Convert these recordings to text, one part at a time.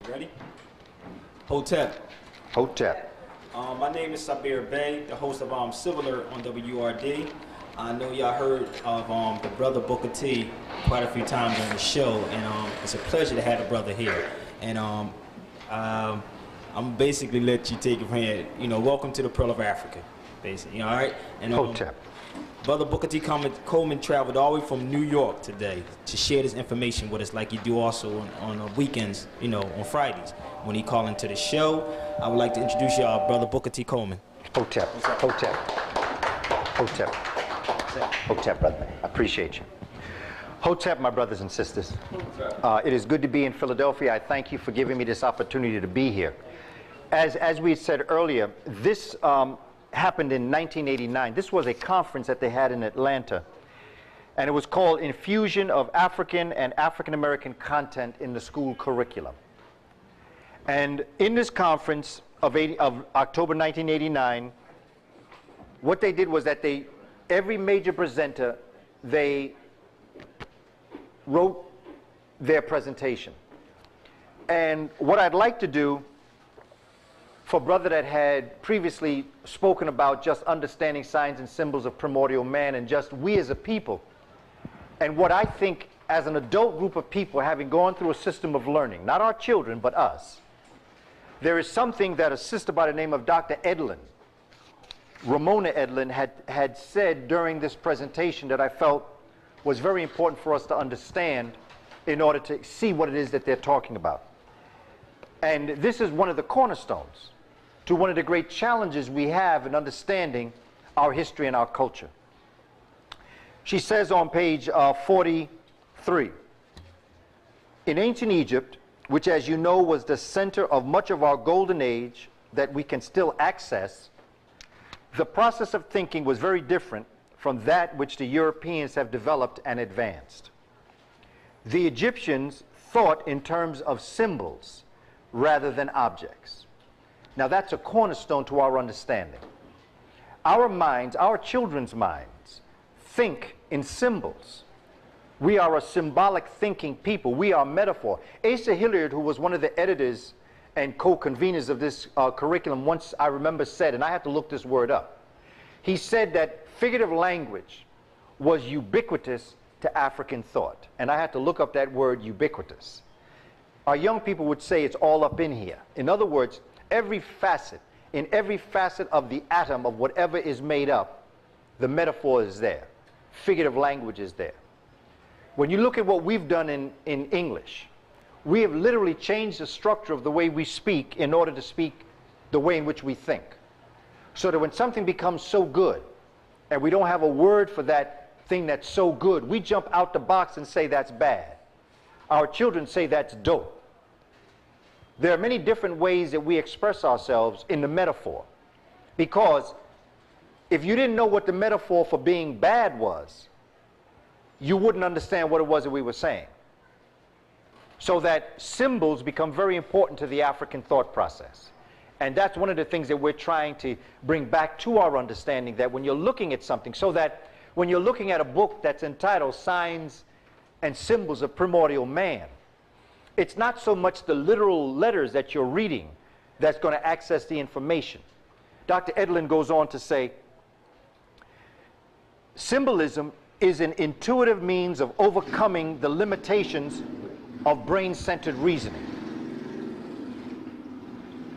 Ready? Hotep. Hotep. My name is El-Bey, the host of Civil Alert on WRD. I know y'all heard of the brother Booker T quite a few times on the show, and it's a pleasure to have the brother here. And I'm basically let you take it from here. You know, welcome to the Pearl of Africa, basically. All right. And Hotep. Brother Booker T. Coleman traveled all the way from New York today to share this information with us, like you do also on weekends, you know, on Fridays. When he called into the show, I would like to introduce y'all, Brother Booker T. Coleman. Hotep. Hotep. Hotep. Hotep, brother. I appreciate you. Hotep, my brothers and sisters. It is good to be in Philadelphia. I thank you for giving me this opportunity to be here. As we said earlier, this happened in 1989. This was a conference that they had in Atlanta, and it was called Infusion of African and African American Content in the School Curriculum. And in this conference of October 1989, what they did was that every major presenter, they wrote their presentation. And what I'd like to do for brother that had previously spoken about just understanding signs and symbols of primordial man and just we as a people, and what I think as an adult group of people having gone through a system of learning, not our children, but us, there is something that a sister by the name of Dr. Edlin, Ramona Edlin, had said during this presentation that I felt was very important for us to understand in order to see what it is that they're talking about. And this is one of the cornerstones to one of the great challenges we have in understanding our history and our culture. She says on page 43, in ancient Egypt, which as you know was the center of much of our golden age that we can still access, the process of thinking was very different from that which the Europeans have developed and advanced. The Egyptians thought in terms of symbols rather than objects. Now that's a cornerstone to our understanding. Our minds, our children's minds, think in symbols. We are a symbolic thinking people. We are metaphor. Asa Hilliard, who was one of the editors and co-conveners of this curriculum, once I remember said, and I had to look this word up, he said that figurative language was ubiquitous to African thought. And I had to look up that word ubiquitous. Our young people would say it's all up in here. In other words, every facet, in every facet of the atom of whatever is made up, the metaphor is there. Figurative language is there. When you look at what we've done in English, we have literally changed the structure of the way we speak in order to speak the way in which we think. So that when something becomes so good, and we don't have a word for that thing that's so good, we jump out the box and say that's bad. Our children say that's dope. There are many different ways that we express ourselves in the metaphor. Because if you didn't know what the metaphor for being bad was, you wouldn't understand what it was that we were saying. So that symbols become very important to the African thought process. And that's one of the things that we're trying to bring back to our understanding, that when you're looking at something, so that when you're looking at a book that's entitled Signs and Symbols of Primordial Man, it's not so much the literal letters that you're reading that's going to access the information. Dr. Edlin goes on to say, symbolism is an intuitive means of overcoming the limitations of brain-centered reasoning.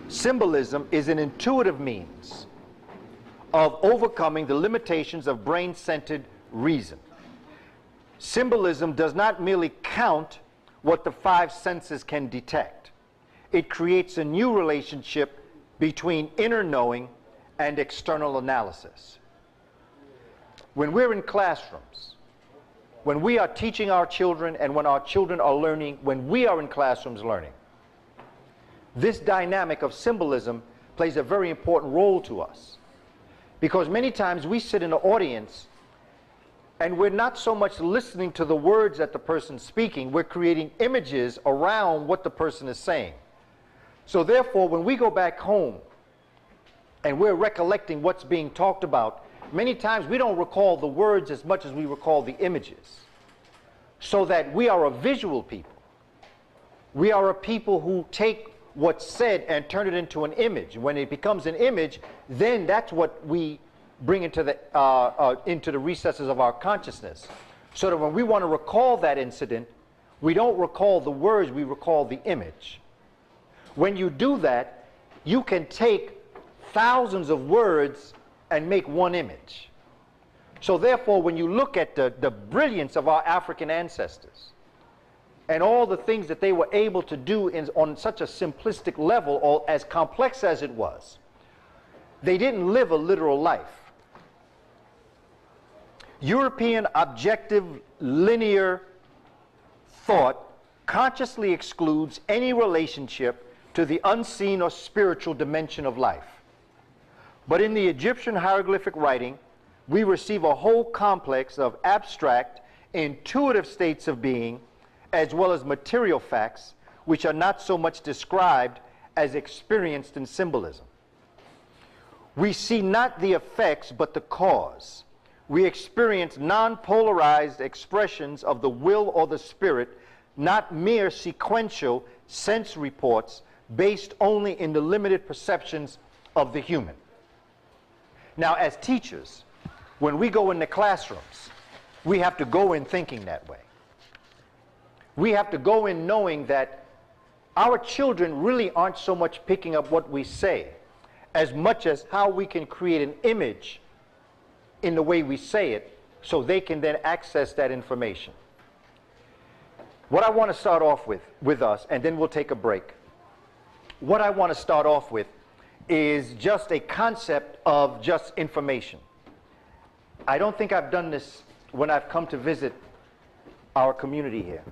Symbolism is an intuitive means of overcoming the limitations of brain-centered reason. Symbolism does not merely count what the five senses can detect. It creates a new relationship between inner knowing and external analysis. When we're in classrooms, when we are teaching our children and when our children are learning, when we are in classrooms learning, this dynamic of symbolism plays a very important role to us. Because many times we sit in the audience and we're not so much listening to the words that the person's speaking, we're creating images around what the person is saying. So therefore, when we go back home and we're recollecting what's being talked about, many times we don't recall the words as much as we recall the images. So that we are a visual people. We are a people who take what's said and turn it into an image. When it becomes an image, then that's what we bring into the recesses of our consciousness. So that when we want to recall that incident, we don't recall the words, we recall the image. When you do that, you can take thousands of words and make one image. So therefore, when you look at the brilliance of our African ancestors and all the things that they were able to do on such a simplistic level, or as complex as it was, they didn't live a literal life. European objective linear thought consciously excludes any relationship to the unseen or spiritual dimension of life. But in the Egyptian hieroglyphic writing, we receive a whole complex of abstract, intuitive states of being, as well as material facts, which are not so much described as experienced in symbolism. We see not the effects, but the cause. We experience non-polarized expressions of the will or the spirit, not mere sequential sense reports based only in the limited perceptions of the human. Now, as teachers, when we go in the classrooms, we have to go in thinking that way. We have to go in knowing that our children really aren't so much picking up what we say as much as how we can create an image in the way we say it so they can then access that information. What I want to start off with us, and then we'll take a break. What I want to start off with is just a concept of just information. I don't think I've done this when I've come to visit our community here.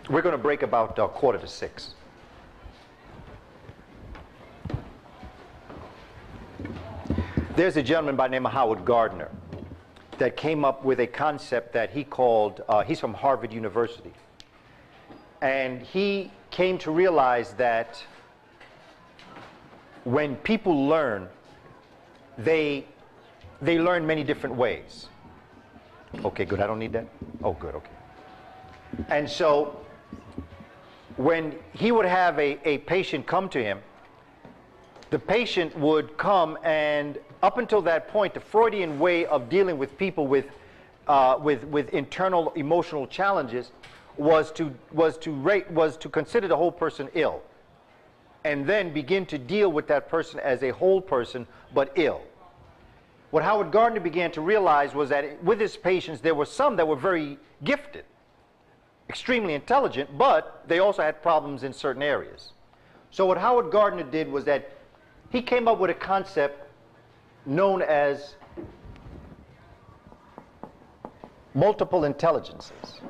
We're going to break about 5:45. There's a gentleman by the name of Howard Gardner that came up with a concept that he called, he's from Harvard University. And he came to realize that when people learn, they learn many different ways. Okay, good, I don't need that? Oh, good, okay. And so when he would have a patient come to him, the patient would come, and up until that point, the Freudian way of dealing with people with internal emotional challenges was to consider the whole person ill, and then begin to deal with that person as a whole person, but ill. What Howard Gardner began to realize was that with his patients, there were some that were very gifted, extremely intelligent, but they also had problems in certain areas. So what Howard Gardner did was that he came up with a concept known as multiple intelligences.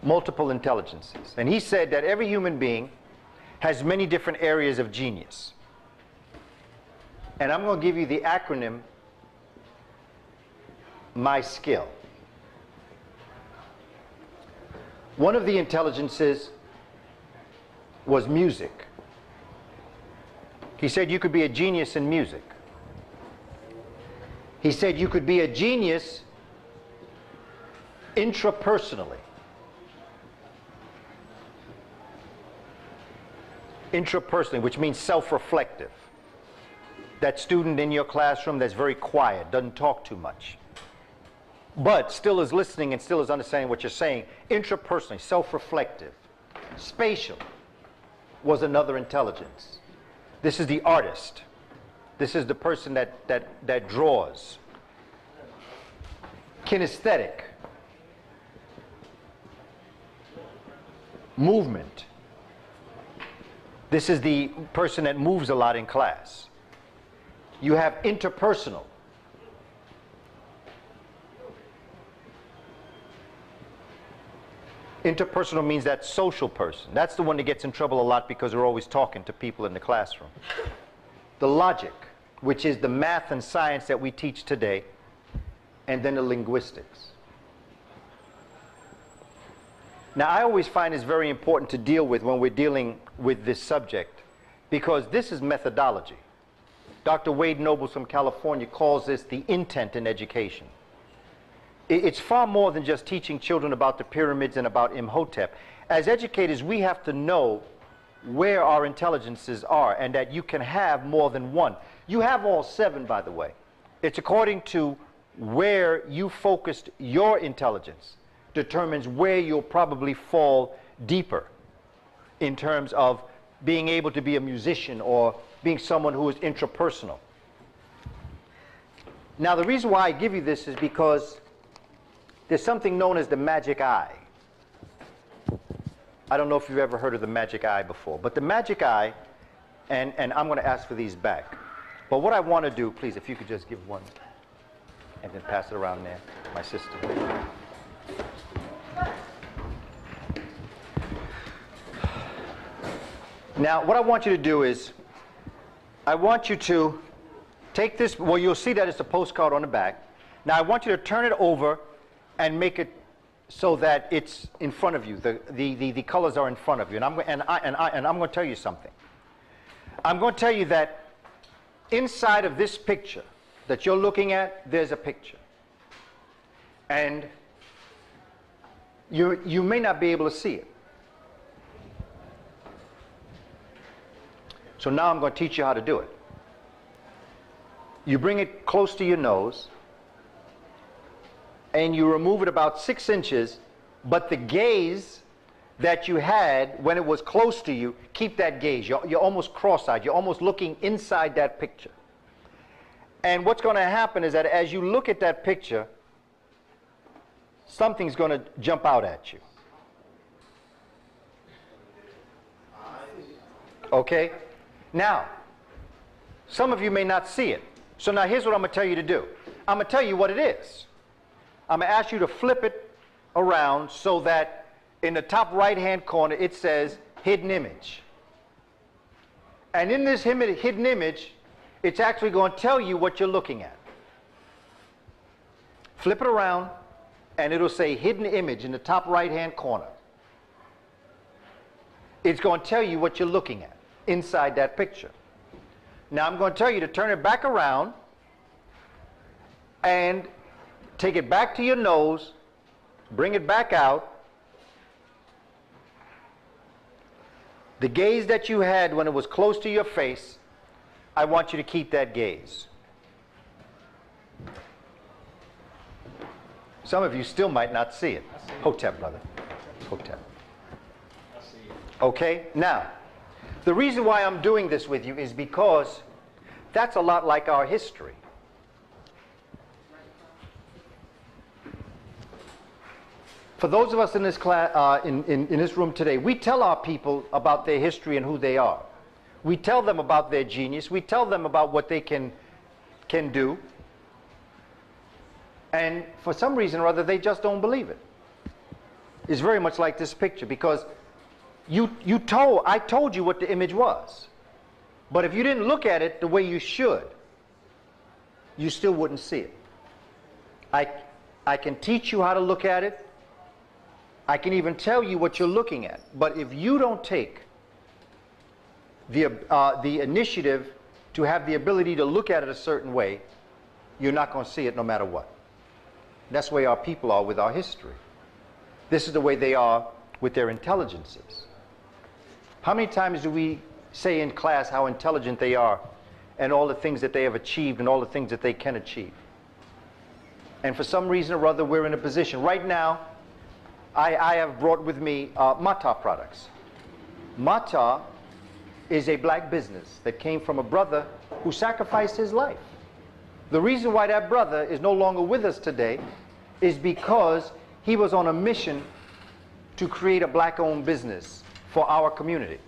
Multiple intelligences. And he said that every human being has many different areas of genius. And I'm going to give you the acronym my skill. One of the intelligences was music. He said you could be a genius in music. He said you could be a genius intrapersonally. Intrapersonally, which means self-reflective. That student in your classroom that's very quiet, doesn't talk too much, but still is listening and still is understanding what you're saying. Intrapersonally, self-reflective. Spatial was another intelligence. This is the artist. This is the person that draws. Kinesthetic. Movement. This is the person that moves a lot in class. You have interpersonal. Interpersonal means that social person. That's the one that gets in trouble a lot because they're always talking to people in the classroom. The logic, which is the math and science that we teach today, and then the linguistics. Now, I always find it's very important to deal with when we're dealing with this subject, because this is methodology. Dr. Wade Nobles from California calls this the intent in education. It's far more than just teaching children about the pyramids and about Imhotep. As educators, we have to know where our intelligences are and that you can have more than one. You have all 7, by the way. It's according to where you focused your intelligence determines where you'll probably fall deeper in terms of being able to be a musician or being someone who is intrapersonal. Now, the reason why I give you this is because there's something known as the magic eye. I don't know if you've ever heard of the magic eye before, but the magic eye, and I'm going to ask for these back. But what I want to do, please, if you could just give one and then pass it around there, my sister. Now, what I want you to do is, I want you to take this, well, you'll see that it's a postcard on the back. Now, I want you to turn it over and make it so that it's in front of you. The colors are in front of you. And I'm going to tell you something. I'm going to tell you that inside of this picture that you're looking at, there's a picture. And you may not be able to see it. So now I'm going to teach you how to do it. You bring it close to your nose, and you remove it about 6 inches, but the gaze that you had when it was close to you, keep that gaze. You're almost cross-eyed. You're almost looking inside that picture. And what's going to happen is that as you look at that picture, something's going to jump out at you. Okay? Now, some of you may not see it. So now here's what I'm going to tell you to do. I'm going to tell you what it is. I'm going to ask you to flip it around so that in the top right-hand corner it says hidden image. And in this hidden image, it's actually going to tell you what you're looking at. Flip it around and it'll say hidden image in the top right-hand corner. It's going to tell you what you're looking at inside that picture. Now I'm going to tell you to turn it back around and take it back to your nose, bring it back out. The gaze that you had when it was close to your face, I want you to keep that gaze. Some of you still might not see it. Hotep, brother. Hotep. Okay? Now, the reason why I'm doing this with you is because that's a lot like our history. For those of us in this class, in this room today, we tell our people about their history and who they are. We tell them about their genius. We tell them about what they can do. And for some reason or other, they just don't believe it. It's very much like this picture, because I told you what the image was. But if you didn't look at it the way you should, you still wouldn't see it. I can teach you how to look at it. I can even tell you what you're looking at. But if you don't take the initiative to have the ability to look at it a certain way, you're not going to see it no matter what. That's the way our people are with our history. This is the way they are with their intelligences. How many times do we say in class how intelligent they are and all the things that they have achieved and all the things that they can achieve? And for some reason or other, we're in a position. Right now, I have brought with me Mata products. Mata is a black business that came from a brother who sacrificed his life. The reason why that brother is no longer with us today is because he was on a mission to create a black-owned business for our community.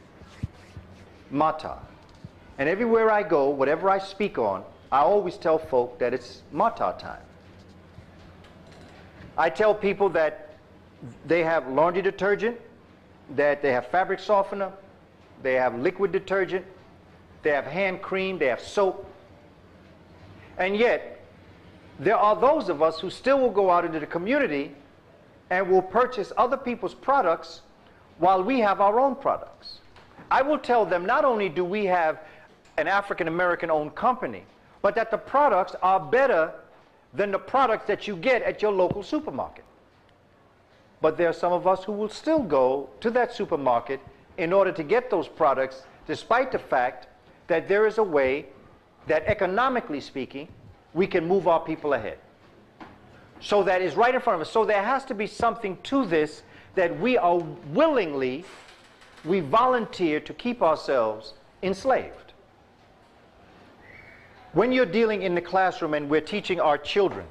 Mata. And everywhere I go, whatever I speak on, I always tell folk that it's Mata time. I tell people that they have laundry detergent, that they have fabric softener, they have liquid detergent, they have hand cream, they have soap. And yet, there are those of us who still will go out into the community and will purchase other people's products while we have our own products. I will tell them, not only do we have an African-American owned company, but that the products are better than the products that you get at your local supermarket. But there are some of us who will still go to that supermarket in order to get those products, despite the fact that there is a way that, economically speaking, we can move our people ahead. So that is right in front of us. So there has to be something to this, that we are willingly, we volunteer to keep ourselves enslaved. When you're dealing in the classroom and we're teaching our children,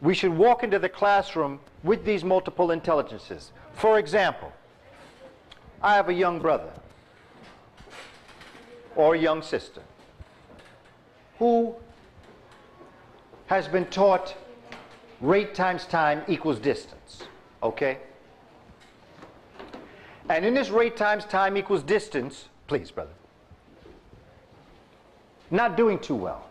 we should walk into the classroom with these multiple intelligences. For example, I have a young brother or a young sister who has been taught rate times time equals distance, okay? And in this rate times time equals distance, please, brother, not doing too well,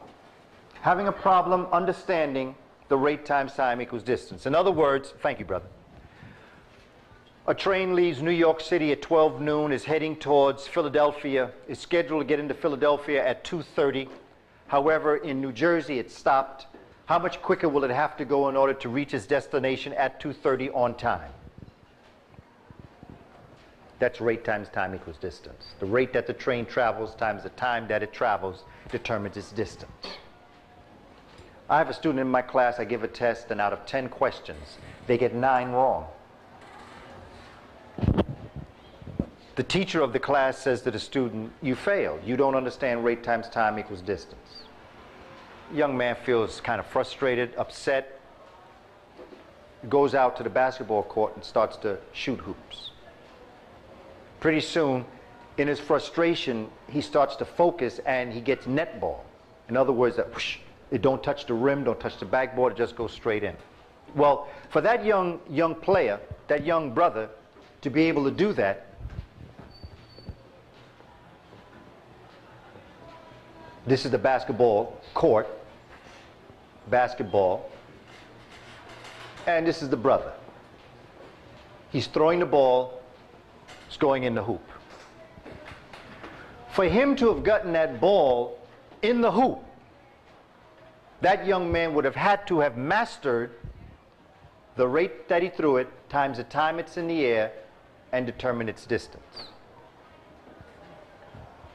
having a problem understanding the rate times time equals distance. In other words, thank you, brother. A train leaves New York City at 12 noon, is heading towards Philadelphia, is scheduled to get into Philadelphia at 2:30. However, in New Jersey, it stopped. How much quicker will it have to go in order to reach its destination at 2:30 on time? That's rate times time equals distance. The rate that the train travels times the time that it travels determines its distance. I have a student in my class, I give a test, and out of 10 questions, they get 9 wrong. The teacher of the class says to the student, "You failed. You don't understand rate times time equals distance." The young man feels kind of frustrated, upset, goes out to the basketball court and starts to shoot hoops. Pretty soon, in his frustration, he starts to focus and he gets net ball. In other words, that whoosh, it don't touch the rim, don't touch the backboard, it just goes straight in. Well, for that young player, that young brother, to be able to do that, this is the basketball court, basketball, and this is the brother. He's throwing the ball, it's going in the hoop. For him to have gotten that ball in the hoop, that young man would have had to have mastered the rate that he threw it times the time it's in the air and determine its distance.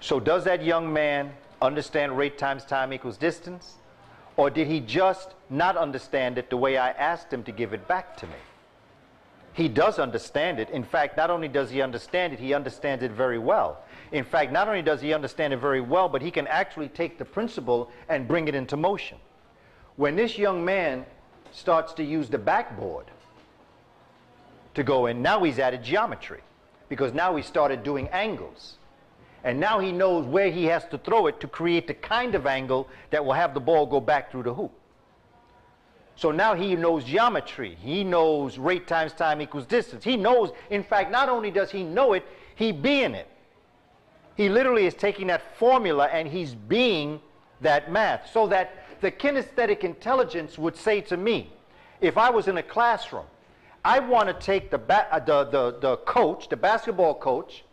So does that young man understand rate times time equals distance? Or did he just not understand it the way I asked him to give it back to me? He does understand it. In fact, not only does he understand it, he understands it very well. In fact, not only does he understand it very well, but he can actually take the principle and bring it into motion. When this young man starts to use the backboard to go in, now he's added geometry, because now he started doing angles. And now he knows where he has to throw it to create the kind of angle that will have the ball go back through the hoop. So now he knows geometry. He knows rate times time equals distance. He knows, in fact, not only does he know it, he being it. He literally is taking that formula and he's being that math. So that the kinesthetic intelligence would say to me, if I was in a classroom, I want to take the coach, the basketball coach,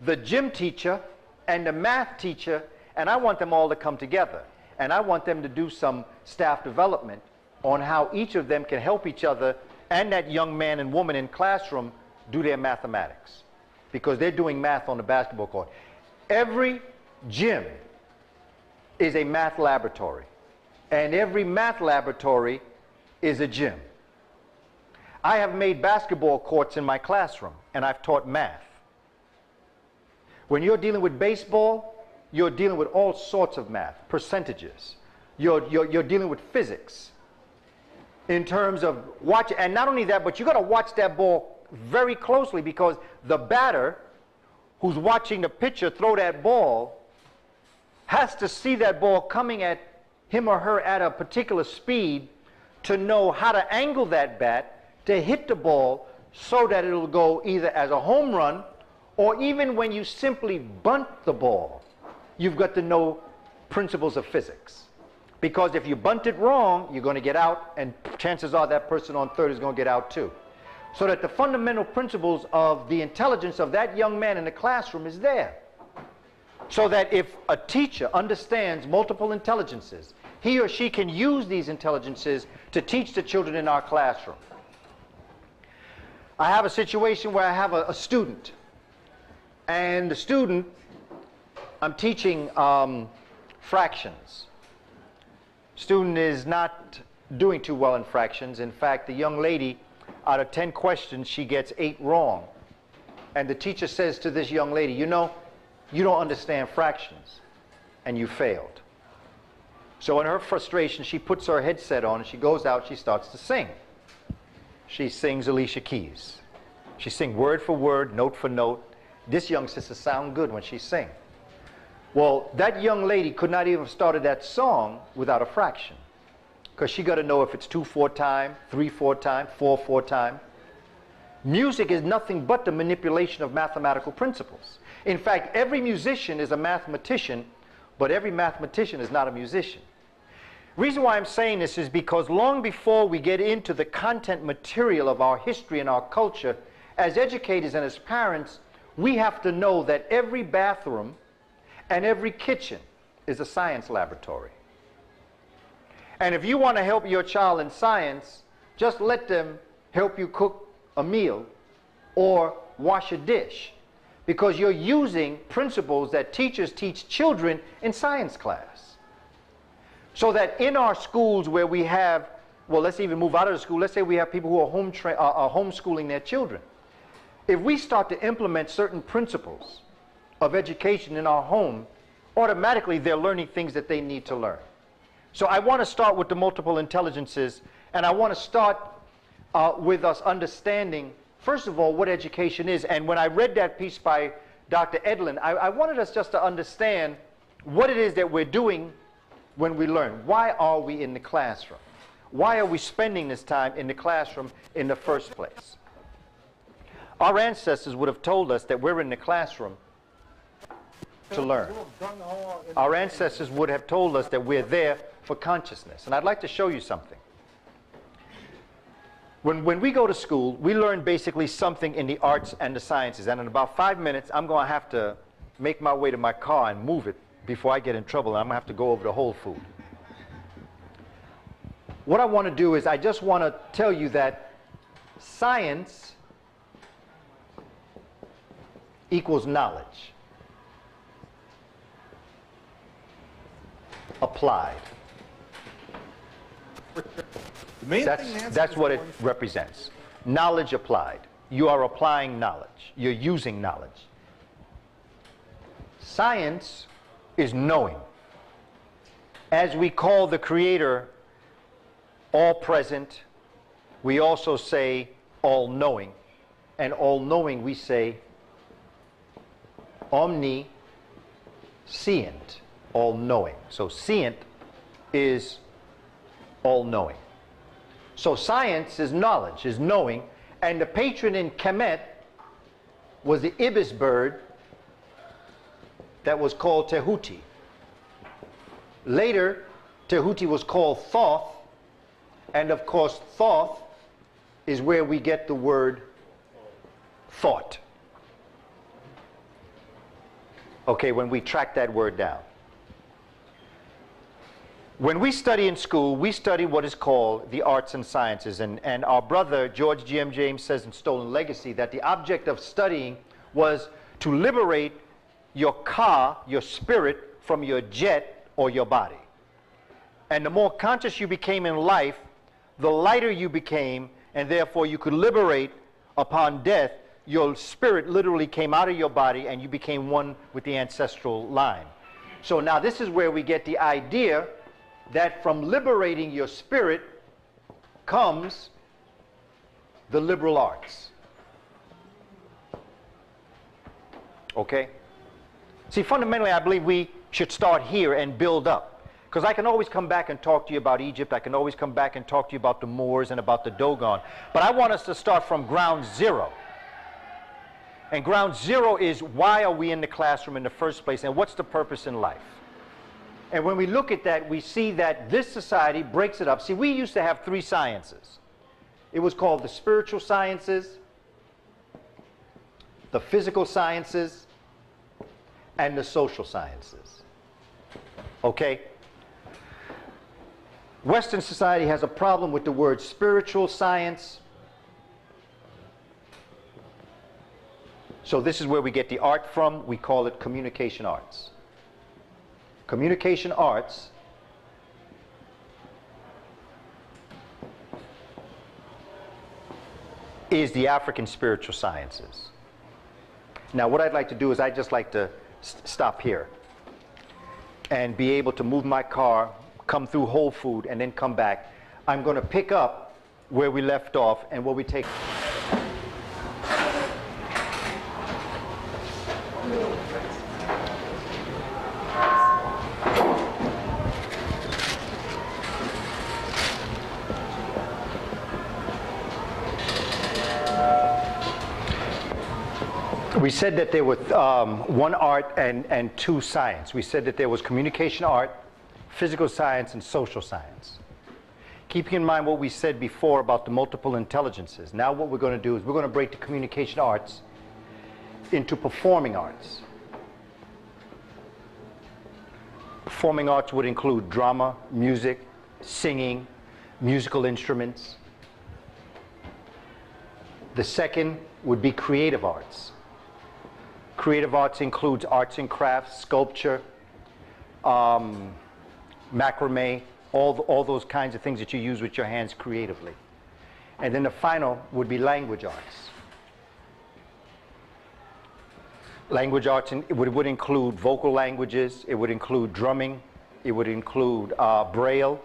the gym teacher, and the math teacher, and I want them all to come together. And I want them to do some staff development on how each of them can help each other and that young man and woman in classroom do their mathematics, because they're doing math on the basketball court. Every gym is a math laboratory, and every math laboratory is a gym. I have made basketball courts in my classroom, and I've taught math. When you're dealing with baseball, you're dealing with all sorts of math, percentages. You're dealing with physics in terms of watch. And not only that, but you got to watch that ball very closely, because the batter who's watching the pitcher throw that ball has to see that ball coming at him or her at a particular speed to know how to angle that bat to hit the ball so that it'll go either as a home run, or even when you simply bunt the ball, you've got to know principles of physics. Because if you bunt it wrong, you're going to get out, and chances are that person on third is going to get out too. So that the fundamental principles of the intelligence of that young man in the classroom is there. So that if a teacher understands multiple intelligences, he or she can use these intelligences to teach the children in our classroom. I have a situation where I have a student, and the student, I'm teaching fractions. Student is not doing too well in fractions. In fact, the young lady, out of 10 questions, she gets 8 wrong. And the teacher says to this young lady, you know, you don't understand fractions, and you failed. So in her frustration, she puts her headset on, and she goes out, she starts to sing. She sings Alicia Keys. She sings word for word, note for note. This young sister sounds good when she sings. Well, that young lady could not even have started that song without a fraction, because she got to know if it's 2/4 time, 3/4 time, 4/4 time. Music is nothing but the manipulation of mathematical principles. In fact, every musician is a mathematician, but every mathematician is not a musician. Reason why I'm saying this is because long before we get into the content material of our history and our culture, as educators and as parents, we have to know that every bathroom and every kitchen is a science laboratory. And if you want to help your child in science, just let them help you cook a meal or wash a dish, because you're using principles that teachers teach children in science class. So that in our schools where we have, well, let's even move out of the school, let's say we have people who are homeschooling their children. If we start to implement certain principles of education in our home, automatically they're learning things that they need to learn. So I want to start with the multiple intelligences, and I want to start with us understanding, first of all, what education is. And when I read that piece by Dr. Edlin, I wanted us just to understand what it is that we're doing when we learn. Why are we in the classroom? Why are we spending this time in the classroom in the first place? Our ancestors would have told us that we're in the classroom to learn. Our ancestors would have told us that we're there for consciousness. And I'd like to show you something. When we go to school, we learn basically something in the arts and the sciences. And in about 5 minutes, I'm going to have to make my way to my car and move it before I get in trouble. And I'm going to have to go over to Whole Food. What I want to do is I just want to tell you that science equals knowledge. Applied. That's what it represents. Knowledge applied. You are applying knowledge. You're using knowledge. Science is knowing. As we call the Creator all-present, we also say all-knowing. And all-knowing we say omniscient, all-knowing. So scient is all-knowing. So science is knowledge, is knowing, and the patron in Kemet was the ibis bird that was called Tehuti. Later, Tehuti was called Thoth, and of course Thoth is where we get the word thought. Okay, when we track that word down. When we study in school, we study what is called the arts and sciences. And our brother, George G.M. James, says in Stolen Legacy that the object of studying was to liberate your car, your spirit, from your jet or your body. And the more conscious you became in life, the lighter you became, and therefore you could liberate upon death. Your spirit literally came out of your body and you became one with the ancestral line. So now this is where we get the idea that from liberating your spirit comes the liberal arts. Okay? See, fundamentally, I believe we should start here and build up. Because I can always come back and talk to you about Egypt. I can always come back and talk to you about the Moors and about the Dogon. But I want us to start from ground zero. And ground zero is, why are we in the classroom in the first place, and what's the purpose in life? And when we look at that, we see that this society breaks it up. See, we used to have 3 sciences. It was called the spiritual sciences, the physical sciences, and the social sciences. Okay? Western society has a problem with the word spiritual science. So this is where we get the art from. We call it communication arts. Communication arts is the African spiritual sciences. Now what I'd like to do is I'd just like to stop here and be able to move my car, come through Whole Food, and then come back. I'm going to pick up where we left off and where we take. We said that there was one art and two science. We said that there was communication art, physical science, and social science. Keeping in mind what we said before about the multiple intelligences, now what we're going to do is we're going to break the communication arts into performing arts. Performing arts would include drama, music, singing, musical instruments. The second would be creative arts. Creative arts includes arts and crafts, sculpture, macrame, all those kinds of things that you use with your hands creatively. And then the final would be language arts. Language arts would include vocal languages, it would include drumming, it would include braille,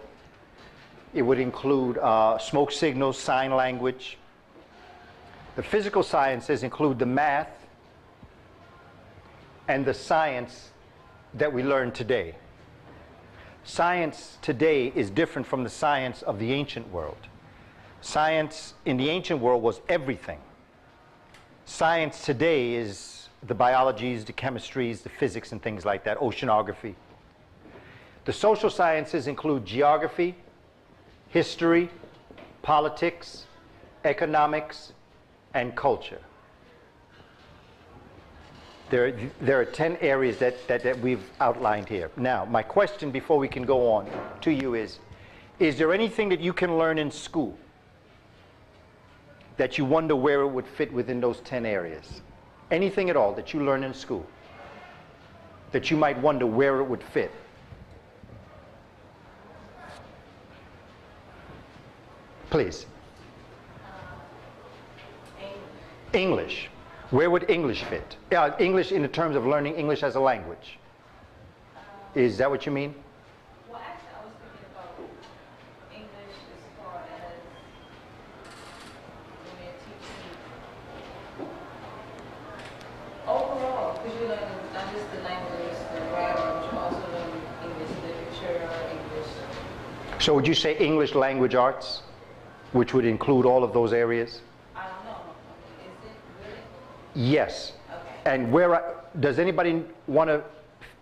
it would include smoke signals, sign language. The physical sciences include the math and the science that we learn today. Science today is different from the science of the ancient world. Science in the ancient world was everything. Science today is the biologies, the chemistries, the physics and things like that, oceanography. The social sciences include geography, history, politics, economics, and culture. There are 10 areas that we've outlined here. Now, my question before we can go on to you is there anything that you can learn in school that you wonder where it would fit within those 10 areas? Anything at all that you learn in school that you might wonder where it would fit? Please. English. Where would English fit? English in the terms of learning English as a language. Is that what you mean? Well, actually, I was thinking about English as far as when they're teaching overall, because you learn not just the language, the grammar, but you also learn English literature, English. So would you say English language arts, which would include all of those areas? I don't know. Is it really? Yes. Okay. And does anybody want to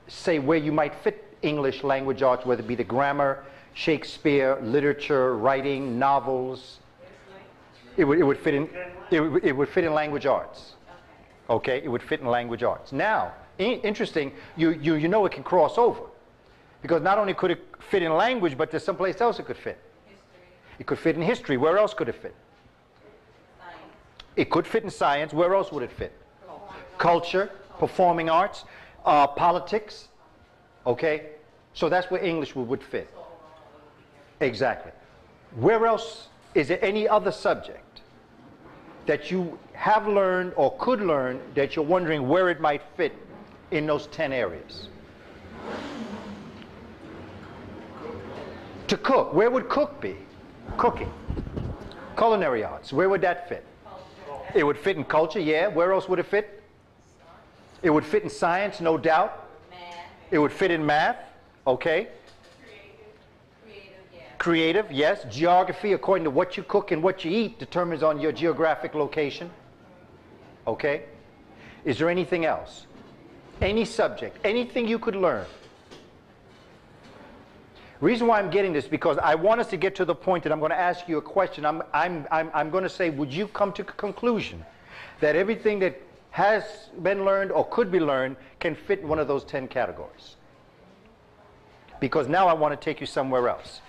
say where you might fit English language arts, whether it be the grammar, Shakespeare, literature, writing, novels? It would fit in language arts. Okay, it would fit in language arts. Now, interesting, you know it can cross over, because not only could it fit in language, but there's someplace else it could fit. History. It could fit in history. Where else could it fit? Science. It could fit in science. Where else would it fit? Culture, performing arts, politics. Okay, so that's where English would fit. Exactly. Where else is there any other subject that you have learned or could learn that you're wondering where it might fit in those 10 areas? To cook, where would cook be? Cooking. Culinary arts, where would that fit? It would fit in culture, yeah. Where else would it fit? It would fit in science, no doubt. Math. It would fit in math, okay. Creative, yeah. Creative, yes. Geography, according to what you cook and what you eat, determines on your geographic location. Okay? Is there anything else? Any subject, anything you could learn? Reason why I'm getting this, because I want us to get to the point that I'm going to ask you a question. I'm going to say, would you come to a conclusion that everything that has been learned or could be learned can fit in one of those 10 categories. Because now I want to take you somewhere else.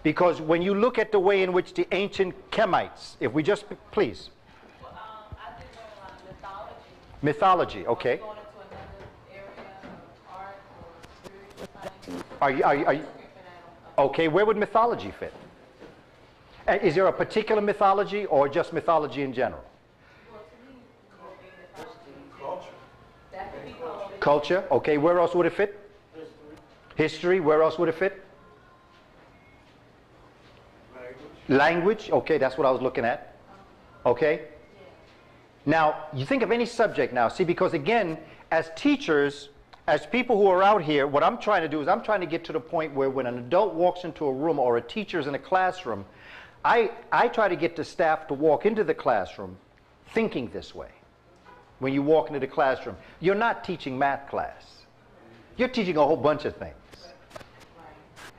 Because when you look at the way in which the ancient Kemites, if we just, please. Well, I did learn a lot of mythology. Mythology, okay. Going into another area of art or spiritual science. Are you, okay, where would mythology fit? Is there a particular mythology or just mythology in general? Well, to me, it would be mythology. That could be culture. Culture, okay, where else would it fit? History, where else would it fit? Language, okay, that's what I was looking at. Okay? Now, you think of any subject now, see, because again, as teachers, as people who are out here, what I'm trying to do is I'm trying to get to the point where when an adult walks into a room or a teacher's in a classroom, I try to get the staff to walk into the classroom thinking this way. When you walk into the classroom, you're not teaching math class. You're teaching a whole bunch of things.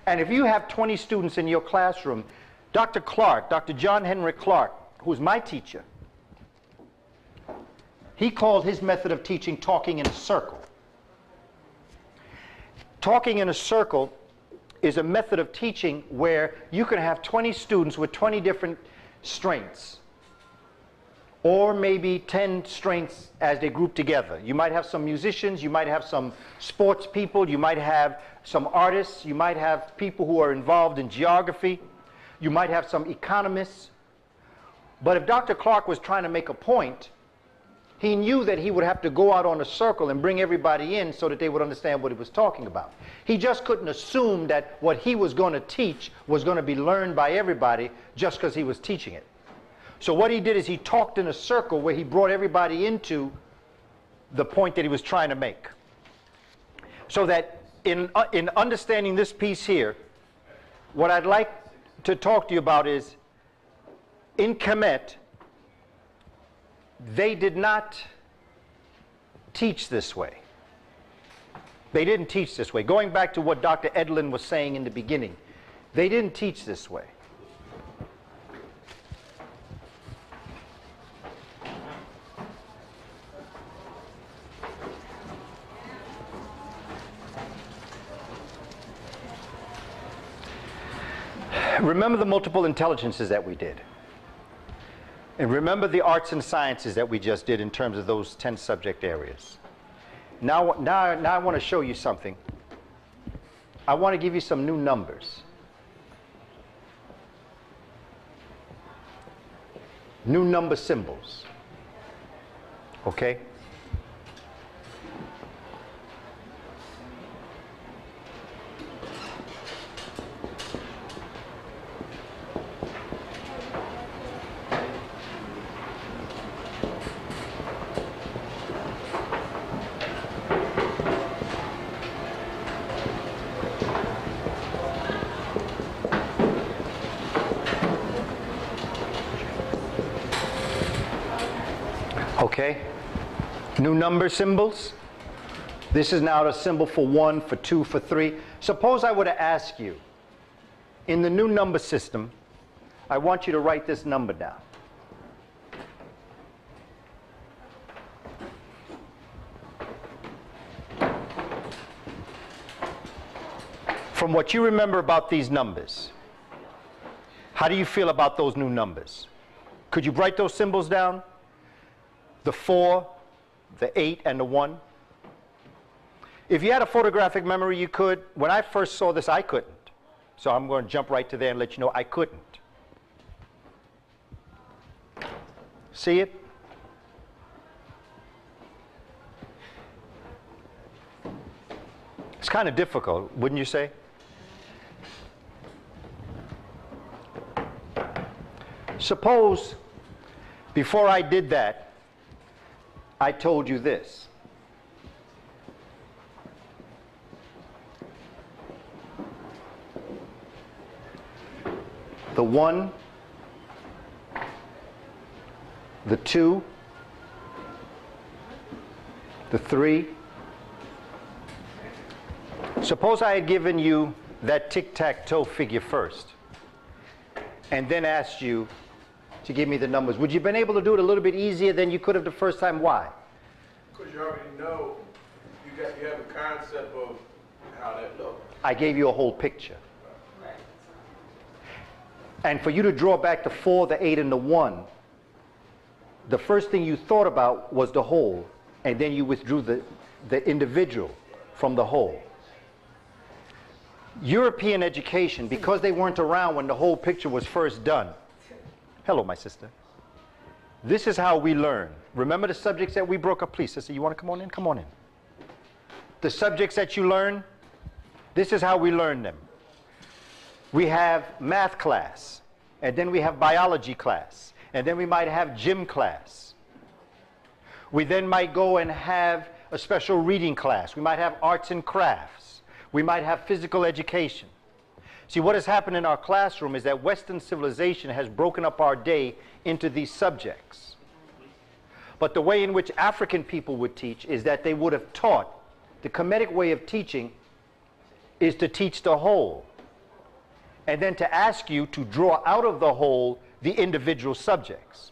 And if you have 20 students in your classroom, Dr. Clark, Dr. John Henry Clark, who's my teacher, he called his method of teaching talking in a circle. Talking in a circle is a method of teaching where you can have 20 students with 20 different strengths, or maybe 10 strengths as they group together. You might have some musicians, you might have some sports people, you might have some artists, you might have people who are involved in geography, you might have some economists. But if Dr. Clark was trying to make a point, he knew that he would have to go out on a circle and bring everybody in so that they would understand what he was talking about. He just couldn't assume that what he was going to teach was going to be learned by everybody just because he was teaching it. So what he did is he talked in a circle where he brought everybody into the point that he was trying to make. So that in understanding this piece here, what I'd like to talk to you about is, in Kemet, they did not teach this way. They didn't teach this way. Going back to what Dr. Edlin was saying in the beginning, they didn't teach this way. Remember the multiple intelligences that we did. And remember the arts and sciences that we just did in terms of those 10 subject areas. Now I want to show you something. I want to give you some new numbers. New number symbols. Okay? Okay, new number symbols. This is now the symbol for 1, for 2, for 3. Suppose I were to ask you, in the new number system, I want you to write this number down. From what you remember about these numbers, how do you feel about those new numbers? Could you write those symbols down? The 4, the 8, and the 1. If you had a photographic memory, you could. When I first saw this, I couldn't. So I'm going to jump right to there and let you know I couldn't. See it? It's kind of difficult, wouldn't you say? Suppose, before I did that, I told you this. The 1, the 2, the 3. Suppose I had given you that tic-tac-toe figure first, and then asked you to give me the numbers. Would you have been able to do it a little bit easier than you could have the first time? Why? Because you already know, you have a concept of how that looks. I gave you a whole picture. And for you to draw back the 4, the 8, and the 1, the first thing you thought about was the whole, and then you withdrew the individual from the whole. European education, because they weren't around when the whole picture was first done. Hello, my sister. This is how we learn. Remember the subjects that we broke up? Please, sister, you want to come on in? Come on in. The subjects that you learn, this is how we learn them. We have math class, and then we have biology class, and then we might have gym class. We then might go and have a special reading class. We might have arts and crafts. We might have physical education. See, what has happened in our classroom is that Western civilization has broken up our day into these subjects. But the way in which African people would teach is that they would have taught, the Kemetic way of teaching is to teach the whole, and then to ask you to draw out of the whole the individual subjects.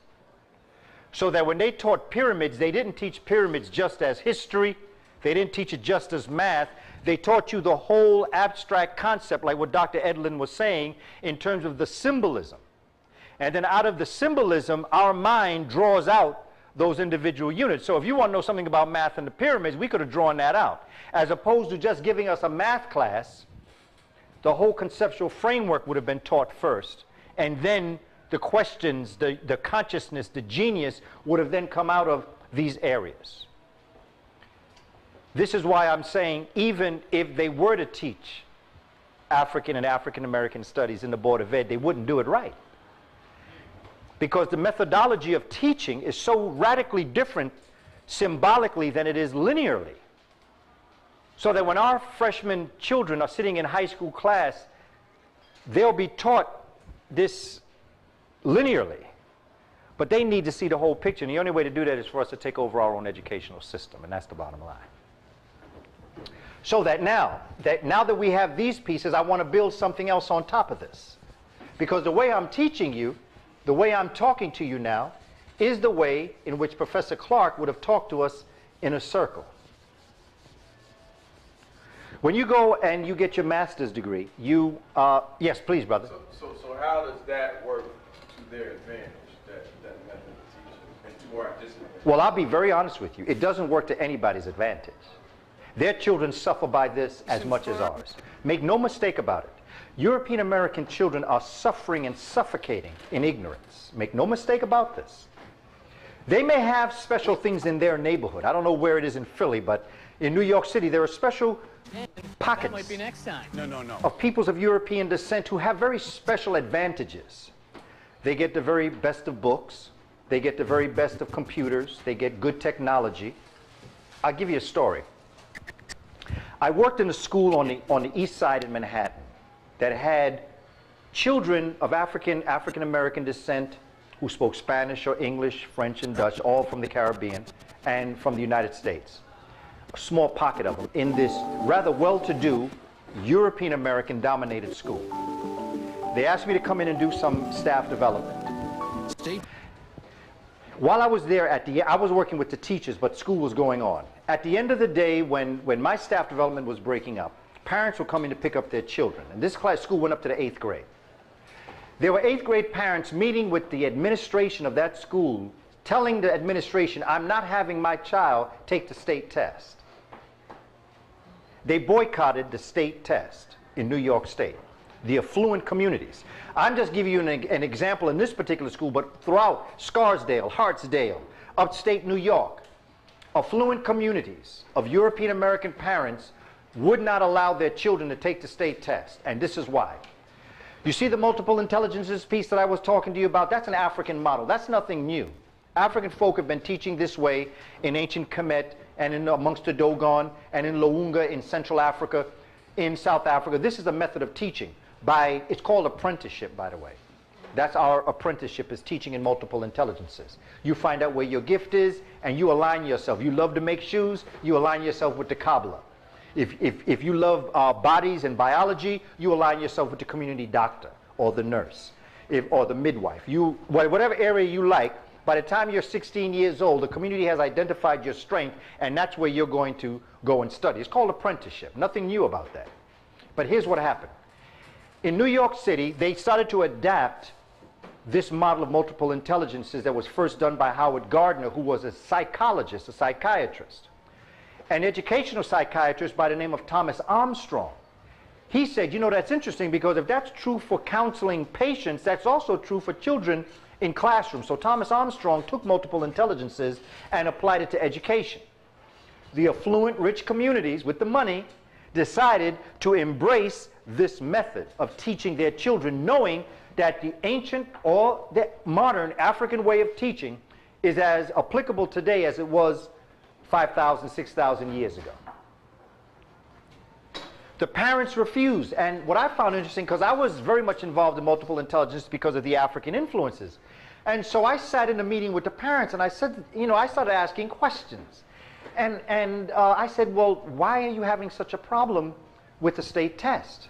So that when they taught pyramids, they didn't teach pyramids just as history, they didn't teach it just as math, they taught you the whole abstract concept, like what Dr. Edlin was saying, in terms of the symbolism. And then out of the symbolism, our mind draws out those individual units. So if you want to know something about math and the pyramids, we could have drawn that out. As opposed to just giving us a math class, the whole conceptual framework would have been taught first, and then the questions, the consciousness, the genius would have then come out of these areas. This is why I'm saying, even if they were to teach African and African American studies in the Board of Ed, they wouldn't do it right. Because the methodology of teaching is so radically different symbolically than it is linearly. So that when our freshman children are sitting in high school class, they'll be taught this linearly. But they need to see the whole picture, and the only way to do that is for us to take over our own educational system, and that's the bottom line. So that now that we have these pieces, I want to build something else on top of this. Because the way I'm teaching you, the way I'm talking to you now, is the way in which Professor Clark would have talked to us in a circle. When you go and you get your master's degree, you, yes, please, brother. So how does that work to their advantage, that method of teaching, and to our disadvantage? Well, I'll be very honest with you. It doesn't work to anybody's advantage. Their children suffer by this as much as ours. Make no mistake about it. European American children are suffering and suffocating in ignorance. Make no mistake about this. They may have special things in their neighborhood. I don't know where it is in Philly, but in New York City, there are special pockets might be next time. No. of peoples of European descent who have very special advantages. They get the very best of books. They get the very best of computers. They get good technology. I'll give you a story. I worked in a school on the east side in Manhattan that had children of African American descent who spoke Spanish or English, French and Dutch, all from the Caribbean and from the United States. A small pocket of them in this rather well-to-do European American dominated school. They asked me to come in and do some staff development. While I was there I was working with the teachers, but school was going on. At the end of the day, when my staff development was breaking up, parents were coming to pick up their children. And this school went up to the 8th grade. There were 8th grade parents meeting with the administration of that school, telling the administration, I'm not having my child take the state test. They boycotted the state test in New York State, the affluent communities. I'm just giving you an example in this particular school, but throughout Scarsdale, Hartsdale, upstate New York, affluent communities of European American parents would not allow their children to take the state test, and this is why. You see the multiple intelligences piece that I was talking to you about? That's an African model. That's nothing new. African folk have been teaching this way in ancient Kemet and amongst the Dogon and in Lounga in Central Africa, in South Africa. This is a method of teaching. It's called apprenticeship, by the way. That's our apprenticeship, is teaching in multiple intelligences. You find out where your gift is and you align yourself. You love to make shoes, you align yourself with the cobbler. If you love bodies and biology, you align yourself with the community doctor or the nurse or the midwife. Whatever area you like, By the time you're 16 years old, the community has identified your strength, and that's where you're going to go and study. It's called apprenticeship. Nothing new about that. But here's what happened. In New York City, they started to adapt this model of multiple intelligences that was first done by Howard Gardner, who was a psychologist, a psychiatrist, an educational psychiatrist by the name of Thomas Armstrong. He said, you know, that's interesting, because if that's true for counseling patients, that's also true for children in classrooms. So Thomas Armstrong took multiple intelligences and applied it to education. The affluent, rich communities with the money decided to embrace this method of teaching their children, knowing that the ancient or the modern African way of teaching is as applicable today as it was 5,000, 6,000 years ago. The parents refused, and what I found interesting, because I was very much involved in multiple intelligence because of the African influences, and so I sat in a meeting with the parents, and I said, you know, I started asking questions, and I said, well, why are you having such a problem with the state test?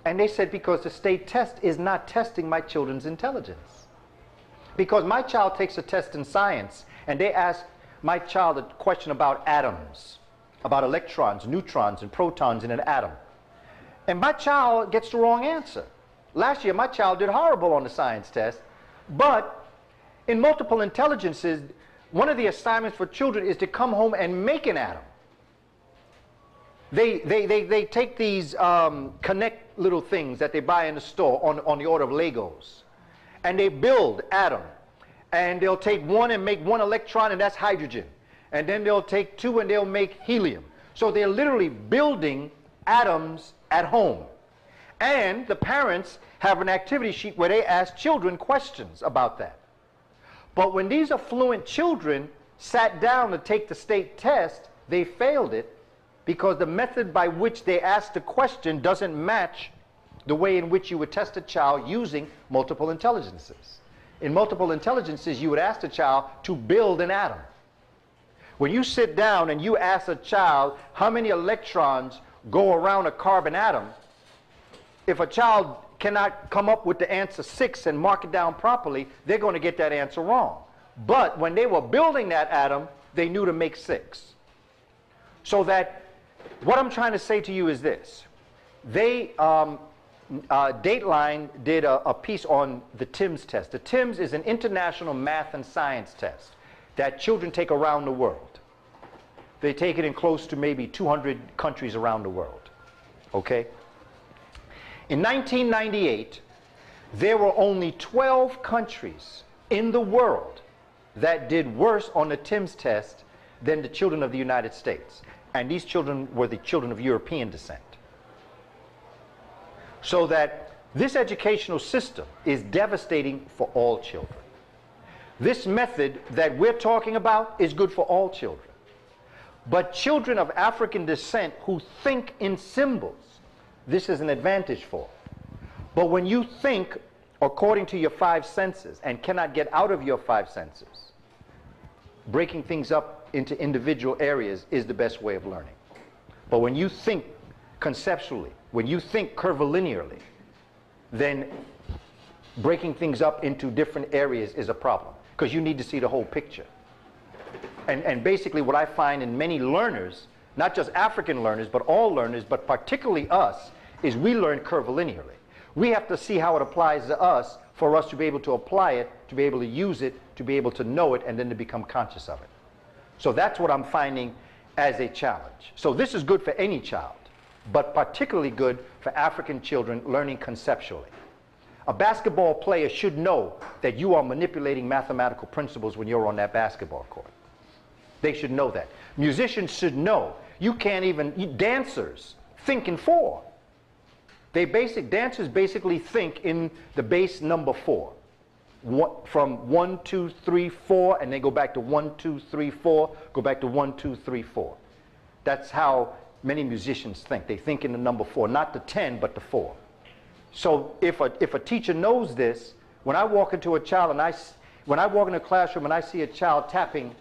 And they said, because the state test is not testing my children's intelligence. Because my child takes a test in science, and they ask my child a question about atoms, about electrons, neutrons, and protons in an atom. And my child gets the wrong answer. Last year, my child did horrible on the science test, but in multiple intelligences, one of the assignments for children is to come home and make an atom. They take these connect little things that they buy in the store on the order of Legos, and they build atom. And they'll take one and make one electron, and that's hydrogen. And then they'll take two and they'll make helium. So they're literally building atoms at home. And the parents have an activity sheet where they ask children questions about that. But when these affluent children sat down to take the state test, they failed it because the method by which they asked the question doesn't match the way in which you would test a child using multiple intelligences. In multiple intelligences, you would ask the child to build an atom. When you sit down and you ask a child how many electrons go around a carbon atom, if a child cannot come up with the answer 6 and mark it down properly, they're going to get that answer wrong. But when they were building that atom, they knew to make 6. So that what I'm trying to say to you is this. They, Dateline did a piece on the TIMSS test. The TIMSS is an international math and science test that children take around the world. They take it in close to maybe 200 countries around the world. Okay? In 1998, there were only 12 countries in the world that did worse on the TIMSS test than the children of the United States. And these children were the children of European descent. So that this educational system is devastating for all children. This method that we're talking about is good for all children. But children of African descent who think in symbols, this is an advantage for. But when you think according to your 5 senses and cannot get out of your 5 senses, breaking things up into individual areas is the best way of learning. But when you think conceptually, when you think curvilinearly, then breaking things up into different areas is a problem, because you need to see the whole picture. And basically what I find in many learners, not just African learners, but all learners, but particularly us, is we learn curvilinearly. We have to see how it applies to us for us to be able to apply it, to be able to use it, to be able to know it, and then to become conscious of it. So that's what I'm finding as a challenge. So this is good for any child, but particularly good for African children learning conceptually. A basketball player should know that you are manipulating mathematical principles when you're on that basketball court. They should know that. Musicians should know. You can't even, dancers think in 4. Dancers basically think in the base number 4. From 1, 2, 3, 4, and they go back to 1, 2, 3, 4, go back to 1, 2, 3, 4. That's how many musicians think. They think in the number 4, not the 10, but the 4. So if a teacher knows this, when I walk into a child and when I walk in a classroom and I see a child tapping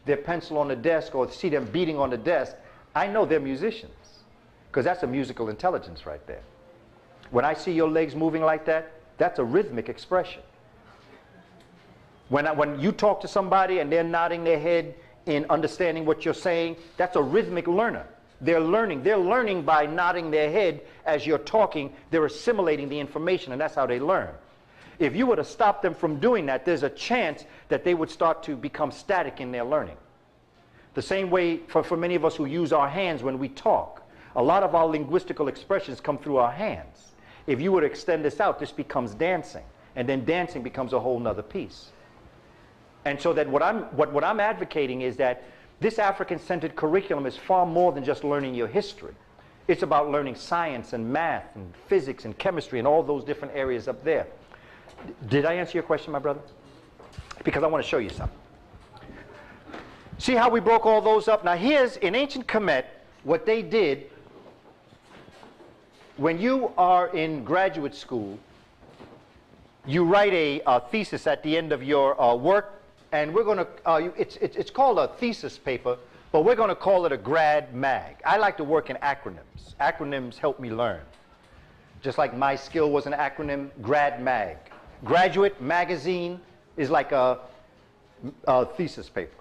their pencil on the desk or see them beating on the desk, I know they're musicians, because that's a musical intelligence right there. When I see your legs moving like that, that's a rhythmic expression. When you talk to somebody and they're nodding their head in understanding what you're saying, that's a rhythmic learner. They're learning by nodding their head as you're talking. They're assimilating the information, and that's how they learn. If you were to stop them from doing that, there's a chance that they would start to become static in their learning. The same way for many of us who use our hands when we talk. A lot of our linguistical expressions come through our hands. If you were to extend this out, this becomes dancing, and then dancing becomes a whole nother piece. And so that what I'm advocating is that this African-centered curriculum is far more than just learning your history. It's about learning science and math and physics and chemistry and all those different areas up there. Did I answer your question, my brother? Because I want to show you something. See how we broke all those up? Now here's, in ancient Kemet, what they did. When you are in graduate school, you write a thesis at the end of your work, and we're going to, it's called a thesis paper, but we're going to call it a grad mag. I like to work in acronyms. Acronyms help me learn. Just like my skill was an acronym, grad mag. Graduate magazine is like a thesis paper.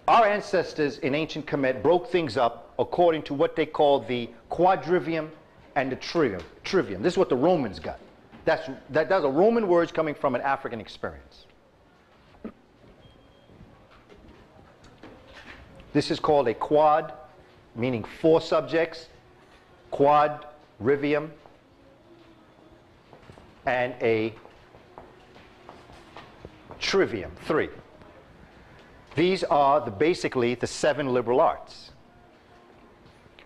Our ancestors in ancient Kemet broke things up according to what they called the quadrivium and the trivium. This is what the Romans got. That's a Roman words coming from an African experience. This is called a quad, meaning 4 subjects, quadrivium, and a trivium, 3. These are basically the 7 liberal arts.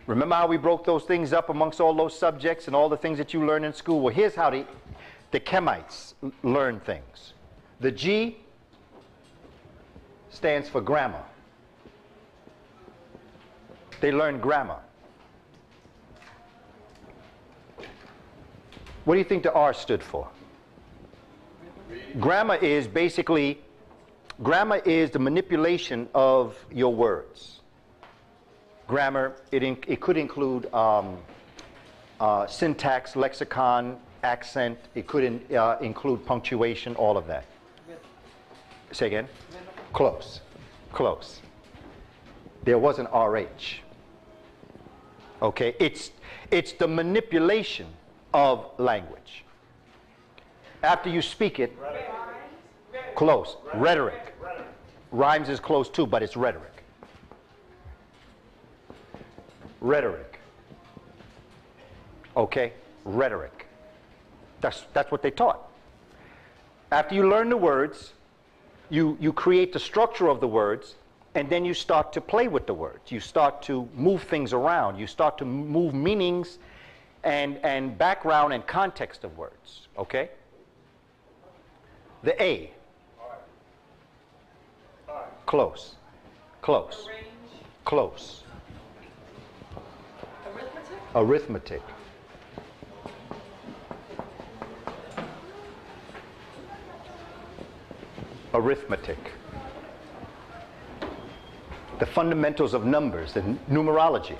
Remember how we broke those things up amongst all those subjects and all the things that you learn in school? Well, here's how the Kemites learn things. The G stands for grammar. They learn grammar. What do you think the R stood for? Grammar is basically, grammar is the manipulation of your words. Grammar, it could include syntax, lexicon, accent. It could include punctuation, all of that. Say again? Close. Close. There was an RH. Okay? It's the manipulation of language. After you speak it, close. Rhetoric. Rhymes is close too, but it's rhetoric. Rhetoric. Okay? Rhetoric. That's what they taught. After you learn the words, you create the structure of the words, and then you start to play with the words. You start to move things around. You start to move meanings and background and context of words. Okay? The A. Close. Close. Close. Arithmetic. Arithmetic. The fundamentals of numbers and numerology.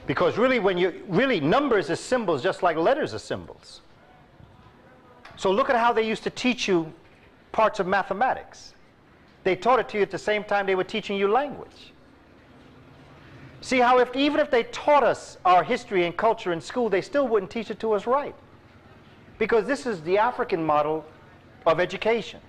Because really numbers are symbols just like letters are symbols. So look at how they used to teach you parts of mathematics. They taught it to you at the same time they were teaching you language. See how even if they taught us our history and culture in school, they still wouldn't teach it to us right. Because this is the African model of education.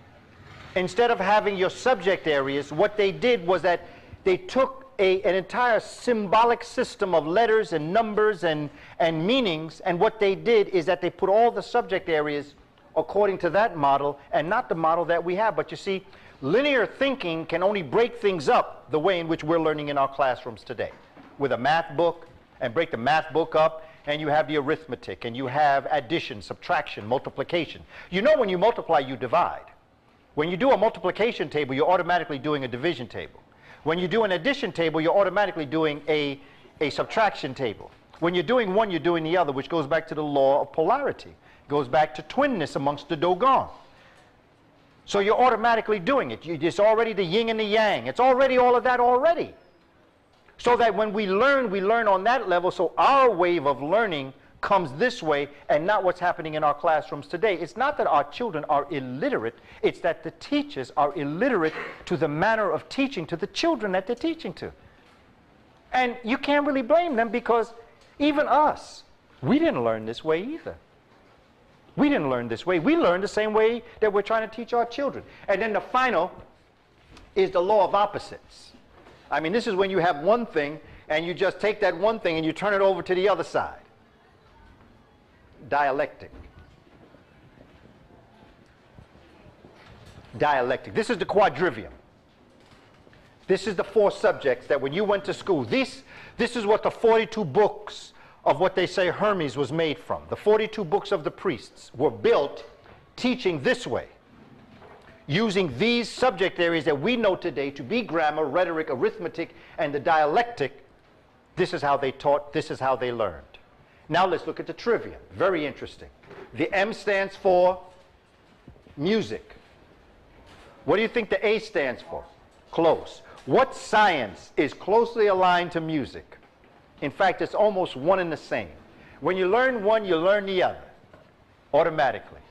Instead of having your subject areas, what they did was that they took an entire symbolic system of letters and numbers and meanings, and what they did is that they put all the subject areas according to that model and not the model that we have. But you see, linear thinking can only break things up the way in which we're learning in our classrooms today. With a math book, and break the math book up, and you have the arithmetic, and you have addition, subtraction, multiplication. You know when you multiply, you divide. When you do a multiplication table, you're automatically doing a division table. When you do an addition table, you're automatically doing a subtraction table. When you're doing one, you're doing the other, which goes back to the law of polarity. It goes back to twinness amongst the Dogon. So you're automatically doing it. It's already the yin and the yang. It's already all of that already. So that when we learn on that level, so our wave of learning comes this way and not what's happening in our classrooms today. It's not that our children are illiterate, it's that the teachers are illiterate to the manner of teaching to the children that they're teaching to. And you can't really blame them, because even us, we didn't learn this way either. We didn't learn this way. We learned the same way that we're trying to teach our children. And then the final is the law of opposites. I mean, this is when you have one thing and you just take that one thing and you turn it over to the other side. Dialectic. Dialectic. This is the quadrivium. This is the 4 subjects that when you went to school, this is what the 42 books of what they say Hermes was made from. The 42 books of the priests were built teaching this way, using these subject areas that we know today to be grammar, rhetoric, arithmetic, and the dialectic. This is how they taught, this is how they learned. Now let's look at the trivium. Very interesting. The M stands for music. What do you think the A stands for? Close. What science is closely aligned to music? In fact, it's almost one and the same. When you learn one, you learn the other automatically.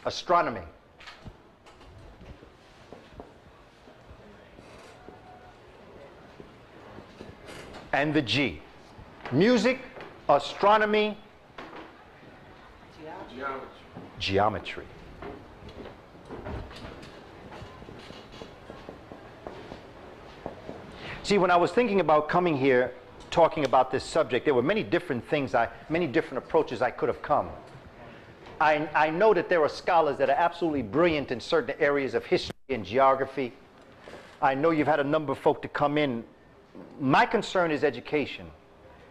Astronomy. And the G. Music, astronomy, geometry. See, when I was thinking about coming here, talking about this subject, there were many different things, many different approaches I could have come. I know that there are scholars that are absolutely brilliant in certain areas of history and geography. I know you've had a number of folk to come in. My concern is education,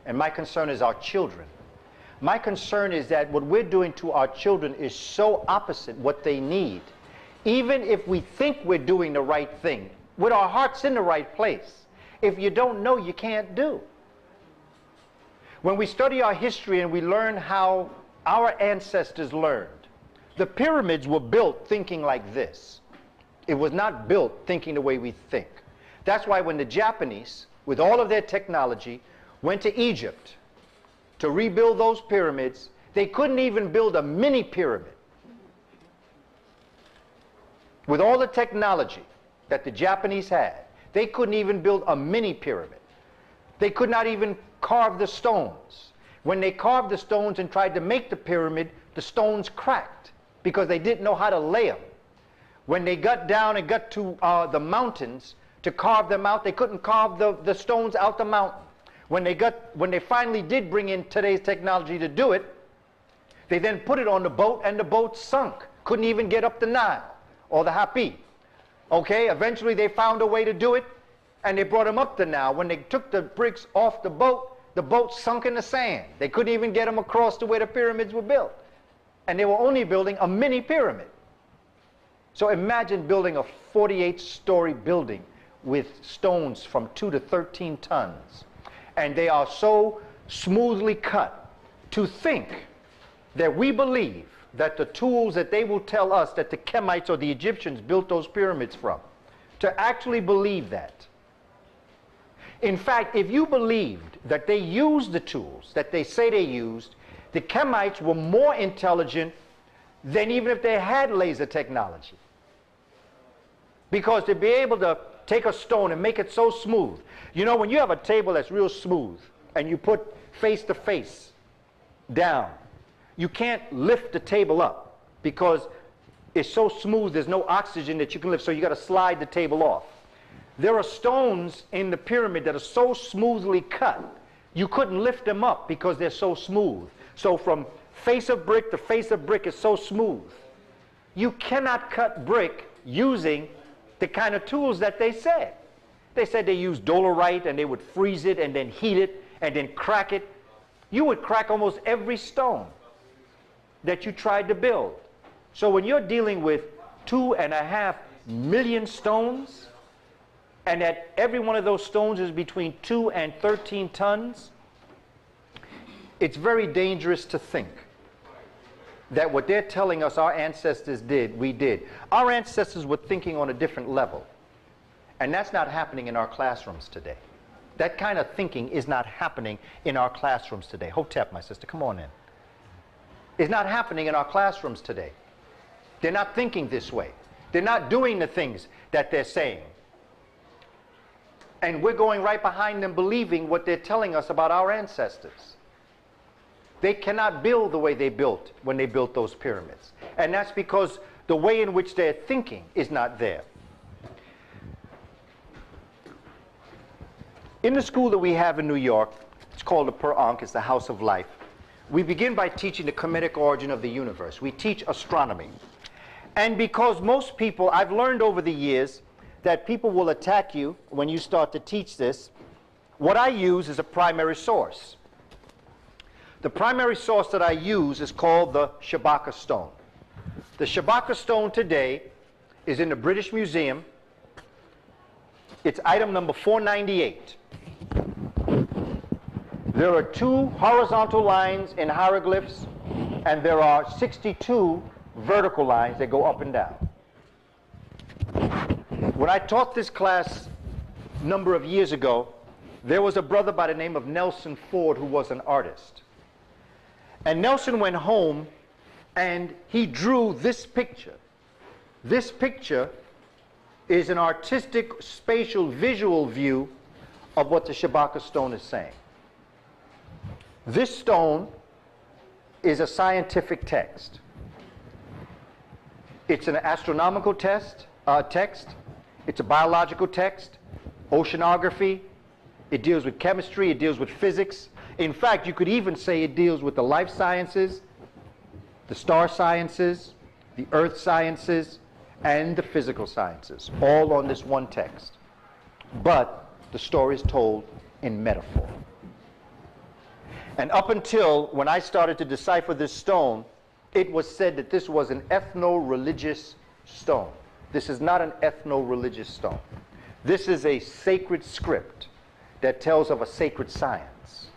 and my concern is our children. My concern is that what we're doing to our children is so opposite what they need. Even if we think we're doing the right thing, with our hearts in the right place, if you don't know, you can't do. When we study our history and we learn how our ancestors learned, the pyramids were built thinking like this. It was not built thinking the way we think. That's why when the Japanese, with all of their technology, went to Egypt to rebuild those pyramids, they couldn't even build a mini pyramid. With all the technology that the Japanese had, they couldn't even build a mini pyramid. They could not even carve the stones. When they carved the stones and tried to make the pyramid, the stones cracked because they didn't know how to lay them. When they got down and got to the mountains to carve them out, they couldn't carve the stones out the mountain. When they finally did bring in today's technology to do it, they then put it on the boat and the boat sunk. Couldn't even get up the Nile or the Hapi. Okay, eventually they found a way to do it, and they brought them up the Nile. When they took the bricks off the boat sunk in the sand. They couldn't even get them across to where the pyramids were built. And they were only building a mini pyramid. So imagine building a 48-story building with stones from 2 to 13 tons. And they are so smoothly cut. To think that we believe that the tools that they will tell us that the Kemites or the Egyptians built those pyramids from, to actually believe that. In fact, if you believed that they used the tools that they say they used, the Kemites were more intelligent than even if they had laser technology. Because to be able to take a stone and make it so smooth, you know, when you have a table that's real smooth and you put face to face down, you can't lift the table up because it's so smooth, there's no oxygen that you can lift, so you got to slide the table off. There are stones in the pyramid that are so smoothly cut, you couldn't lift them up because they're so smooth. So from face of brick to face of brick is so smooth. You cannot cut brick using the kind of tools that they said. They said they used dolerite and they would freeze it and then heat it and then crack it. You would crack almost every stone that you tried to build. So when you're dealing with 2.5 million stones, and that every one of those stones is between 2 and 13 tons, it's very dangerous to think that what they're telling us our ancestors did, we did. Our ancestors were thinking on a different level. And that's not happening in our classrooms today. That kind of thinking is not happening in our classrooms today. Hotep, my sister, come on in. It's not happening in our classrooms today. They're not thinking this way. They're not doing the things that they're saying. And we're going right behind them believing what they're telling us about our ancestors. They cannot build the way they built when they built those pyramids. And that's because the way in which they're thinking is not there. In the school that we have in New York, it's called the Per Ankh, it's the House of Life. We begin by teaching the Kemetic origin of the universe. We teach astronomy. And because most people, I've learned over the years that people will attack you when you start to teach this, what I use is a primary source. The primary source that I use is called the Shabaka stone. The Shabaka stone today is in the British Museum. It's item number 498. There are 2 horizontal lines in hieroglyphs, and there are 62 vertical lines that go up and down. When I taught this class a number of years ago, there was a brother by the name of Nelson Ford who was an artist. And Nelson went home and he drew this picture. This picture is an artistic, spatial, visual view of what the Shabaka stone is saying. This stone is a scientific text. It's an astronomical text. It's a biological text, oceanography. It deals with chemistry. It deals with physics. In fact, you could even say it deals with the life sciences, the star sciences, the earth sciences, and the physical sciences, all on this one text. But the story is told in metaphor. And up until when I started to decipher this stone, it was said that this was an ethno-religious stone. This is not an ethno-religious stone. This is a sacred script that tells of a sacred science.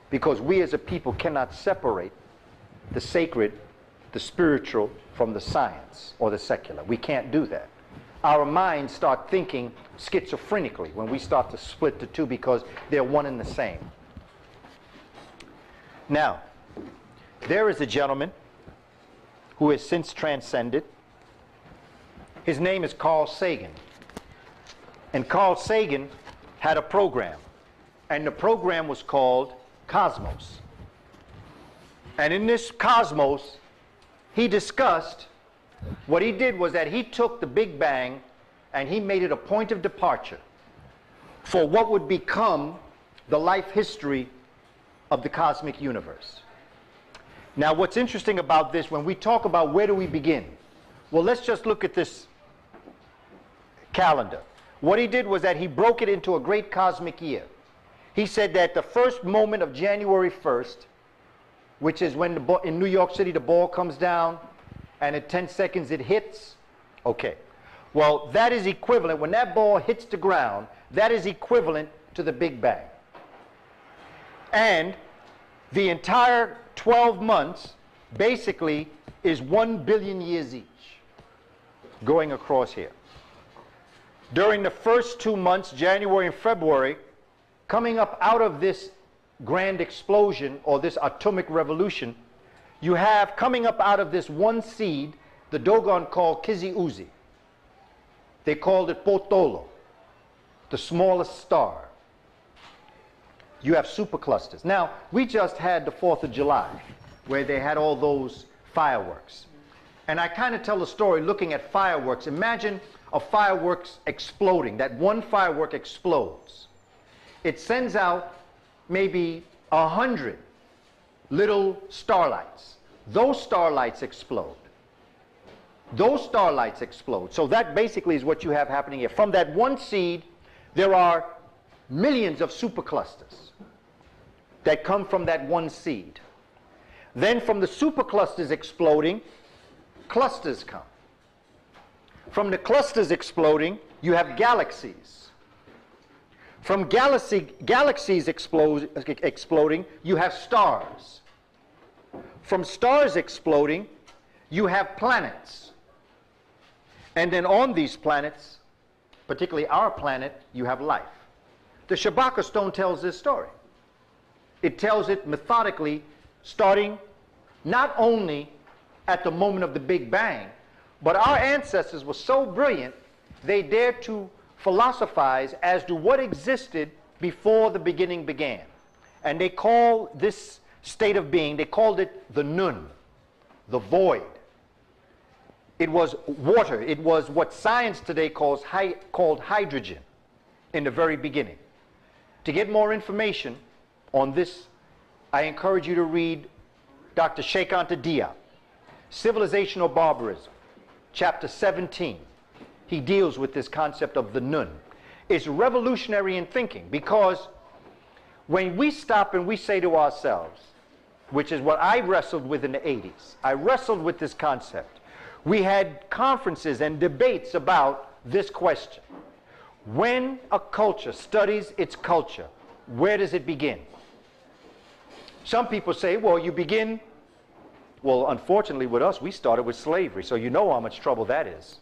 Because we as a people cannot separate the sacred, the spiritual, from the science or the secular. We can't do that. Our minds start thinking schizophrenically when we start to split the two because they're one and the same. Now, there is a gentleman who has since transcended. His name is Carl Sagan. And Carl Sagan had a program. And the program was called Cosmos. And in this Cosmos, he discussed, what he did was that he took the Big Bang and he made it a point of departure for what would become the life history of the cosmic universe. Now, what's interesting about this, when we talk about where do we begin? Well, let's just look at this calendar. What he did was that he broke it into a great cosmic year. He said that the first moment of January 1st, which is when in New York City the ball comes down and in 10 seconds it hits. Okay. Well, that is equivalent, when that ball hits the ground, that is equivalent to the Big Bang. And the entire 12 months basically is 1 billion years each going across here. During the first 2 months, January and February, coming up out of this grand explosion or this atomic revolution, you have coming up out of this one seed, the Dogon called Kessee. They called it Potolo, the smallest star. You have superclusters. Now, we just had the 4th of July, where they had all those fireworks. And I kind of tell the story looking at fireworks. Imagine a fireworks exploding. That one firework explodes. It sends out maybe 100 little starlights. Those starlights explode. Those starlights explode. So that basically is what you have happening here. From that one seed, there are millions of superclusters that come from that one seed. Then from the superclusters exploding, clusters come. From the clusters exploding, you have galaxies. From galaxies exploding, you have stars. From stars exploding, you have planets. And then on these planets, particularly our planet, you have life. The Shabaka stone tells this story. It tells it methodically, starting not only at the moment of the Big Bang, but our ancestors were so brilliant, they dared to philosophize as to what existed before the beginning began. And they call this state of being, they called it the Nun, the void. It was water. It was what science today called hydrogen in the very beginning. To get more information on this, I encourage you to read Dr. Sheikh Anta Diop, Civilization or Barbarism, chapter 17. He deals with this concept of the Nun. It's revolutionary in thinking, because when we stop and we say to ourselves, which is what I wrestled with in the 80s, I wrestled with this concept. We had conferences and debates about this question. When a culture studies its culture, where does it begin? Some people say, well, you begin, well, unfortunately with us, we started with slavery, so you know how much trouble that is.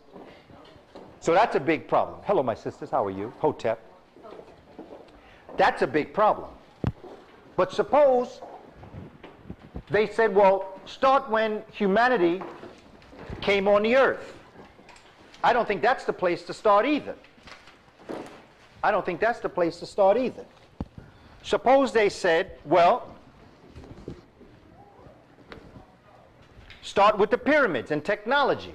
So that's a big problem. Hello, my sisters, how are you? Hotep. That's a big problem. But suppose they said, well, start when humanity came on the earth. I don't think that's the place to start either. I don't think that's the place to start either. Suppose they said, well, start with the pyramids and technology.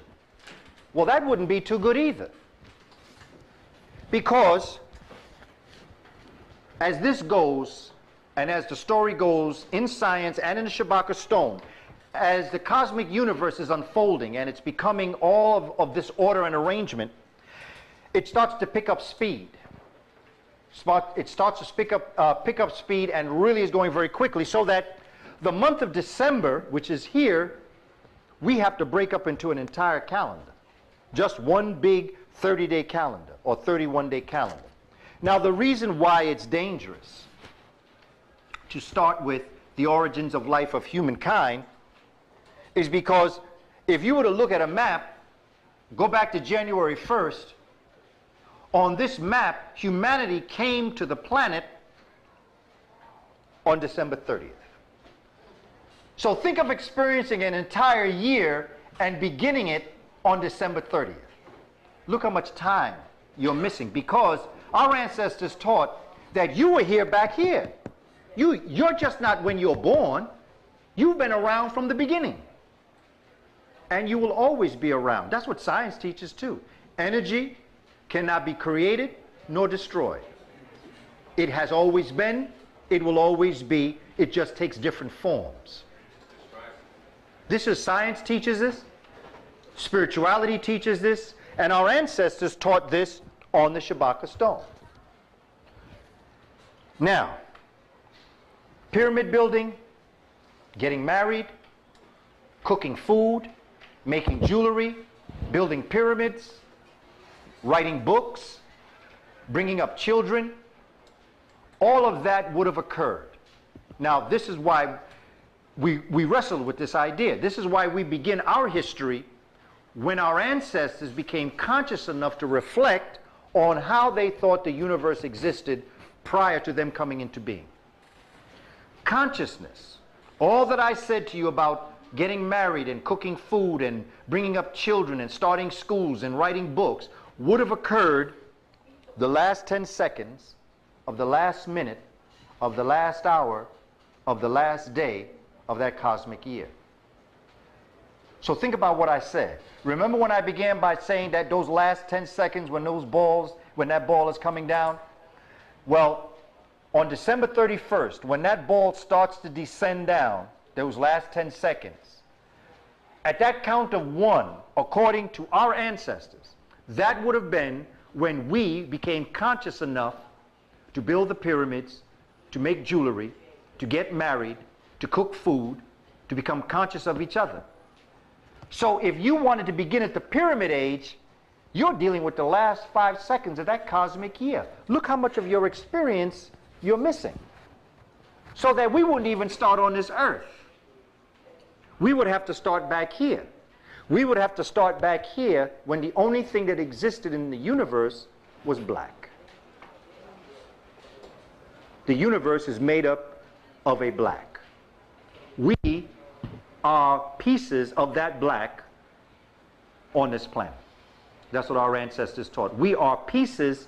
Well, that wouldn't be too good either. Because as this goes, and as the story goes in science and in the Shabaka stone, as the cosmic universe is unfolding and it's becoming all of this order and arrangement, it starts to pick up speed. It starts to pick up speed and really is going very quickly, so that the month of December, which is here, we have to break up into an entire calendar. Just one big 30-day calendar or 31-day calendar. Now, the reason why it's dangerous to start with the origins of life of humankind is because if you were to look at a map, go back to January 1st, on this map, humanity came to the planet on December 30th. So think of experiencing an entire year and beginning it on December 30th. Look how much time you're missing, because our ancestors taught that you were here back here. You're just not when you're born. You've been around from the beginning. And you will always be around. That's what science teaches too. Energy cannot be created nor destroyed. It has always been, it will always be, it just takes different forms. This is science teaches this, spirituality teaches this, and our ancestors taught this on the Shabaka stone. Now, pyramid building, getting married, cooking food, making jewelry, building pyramids, writing books, bringing up children, all of that would have occurred. Now, this is why we wrestle with this idea. This is why we begin our history when our ancestors became conscious enough to reflect on how they thought the universe existed prior to them coming into being. Consciousness. All that I said to you about getting married and cooking food and bringing up children and starting schools and writing books would have occurred the last 10 seconds of the last minute of the last hour of the last day of that cosmic year. So think about what I said. Remember when I began by saying that those last 10 seconds when that ball is coming down? Well, on December 31st, when that ball starts to descend down, those last 10 seconds, at that count of 1, according to our ancestors, that would have been when we became conscious enough to build the pyramids, to make jewelry, to get married, to cook food, to become conscious of each other. So if you wanted to begin at the pyramid age, you're dealing with the last 5 seconds of that cosmic year. Look how much of your experience you're missing. So that we wouldn't even start on this earth. We would have to start back here. We would have to start back here when the only thing that existed in the universe was black. the universe is made up of a black. We are pieces of that black on this planet. That's what our ancestors taught. We are pieces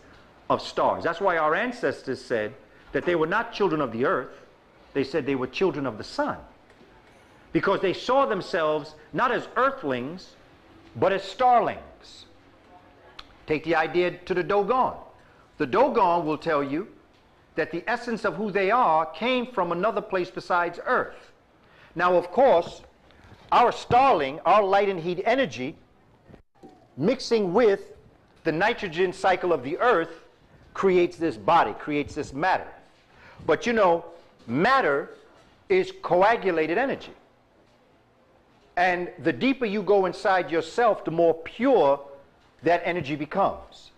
of stars. That's why our ancestors said that they were not children of the earth. They said they were children of the sun. Because they saw themselves not as earthlings, but as starlings. Take the idea to the Dogon. The Dogon will tell you that the essence of who they are came from another place besides Earth. Now, of course, our starling, our light and heat energy, mixing with the nitrogen cycle of the Earth, creates this body, creates this matter. But you know, matter is coagulated energy. And the deeper you go inside yourself, the more pure that energy becomes.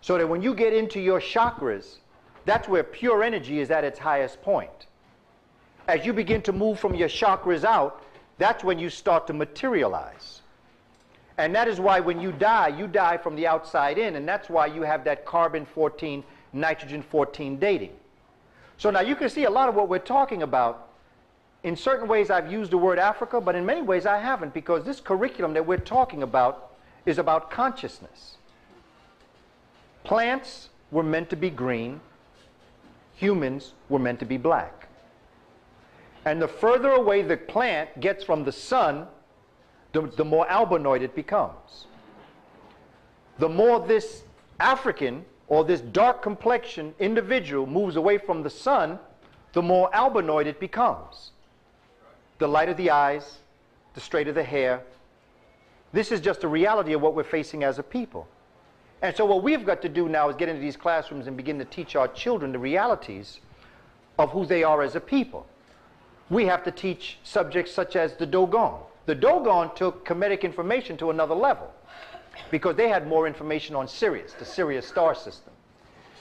So that when you get into your chakras, that's where pure energy is at its highest point. As you begin to move from your chakras out, that's when you start to materialize. And that is why when you die from the outside in, and that's why you have that carbon-14, nitrogen-14 dating. So now you can see a lot of what we're talking about. In certain ways I've used the word Africa, but in many ways I haven't, because this curriculum that we're talking about is about consciousness. Plants were meant to be green. Humans were meant to be black. And the further away the plant gets from the sun, the more albinoid it becomes. The more this African or this dark complexion individual moves away from the sun, the more albinoid it becomes. The lighter the eyes, the straighter the hair. This is just a reality of what we're facing as a people. And so what we've got to do now is get into these classrooms and begin to teach our children the realities of who they are as a people. We have to teach subjects such as the Dogon. The Dogon took Kemetic information to another level because they had more information on Sirius, the Sirius star system.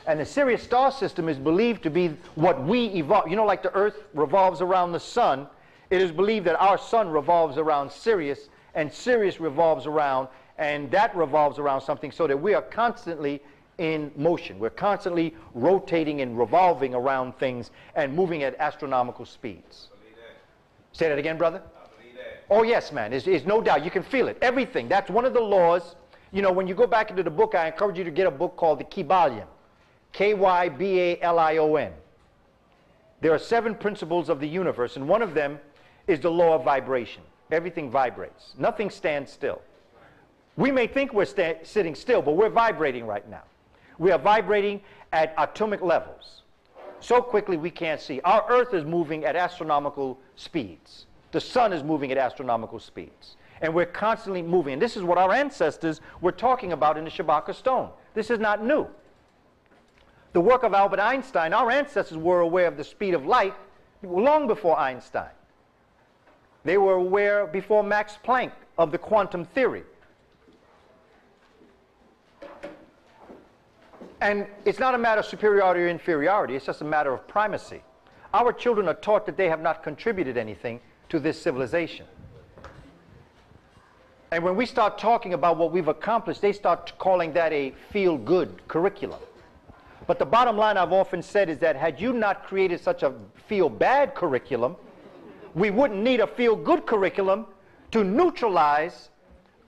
And the Sirius star system is believed to be what we evolve. You know, like the Earth revolves around the sun, it is believed that our sun revolves around Sirius, and Sirius revolves around, and that revolves around something, so that we are constantly in motion. We're constantly rotating and revolving around things and moving at astronomical speeds. Say that again, brother? Oh, yes, man. There's no doubt. You can feel it. Everything. That's one of the laws. You know, when you go back into the book, I encourage you to get a book called the Kybalion. Kybalion. There are 7 principles of the universe, and one of them is the law of vibration. Everything vibrates. Nothing stands still. We may think we're sitting still, but we're vibrating right now. We are vibrating at atomic levels. So quickly we can't see. Our Earth is moving at astronomical speeds. The sun is moving at astronomical speeds. And we're constantly moving. And this is what our ancestors were talking about in the Shabaka stone. This is not new. The work of Albert Einstein, our ancestors were aware of the speed of light long before Einstein. They were aware before Max Planck of the quantum theory. And it's not a matter of superiority or inferiority, it's just a matter of primacy. Our children are taught that they have not contributed anything to this civilization. And when we start talking about what we've accomplished, they start calling that a feel-good curriculum. But the bottom line I've often said is that had you not created such a feel-bad curriculum, we wouldn't need a feel-good curriculum to neutralize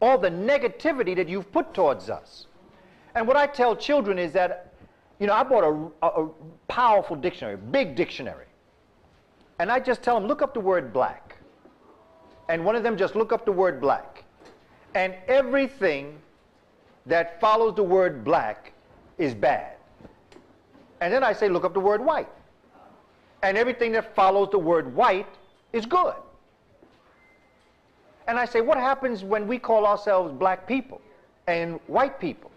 all the negativity that you've put towards us. And what I tell children is that, you know, I bought a powerful dictionary, big dictionary. And I just tell them, look up the word black. And one of them just look up the word black. And everything that follows the word black is bad. And then I say, look up the word white. And everything that follows the word white is good. And I say, what happens when we call ourselves black people and white people?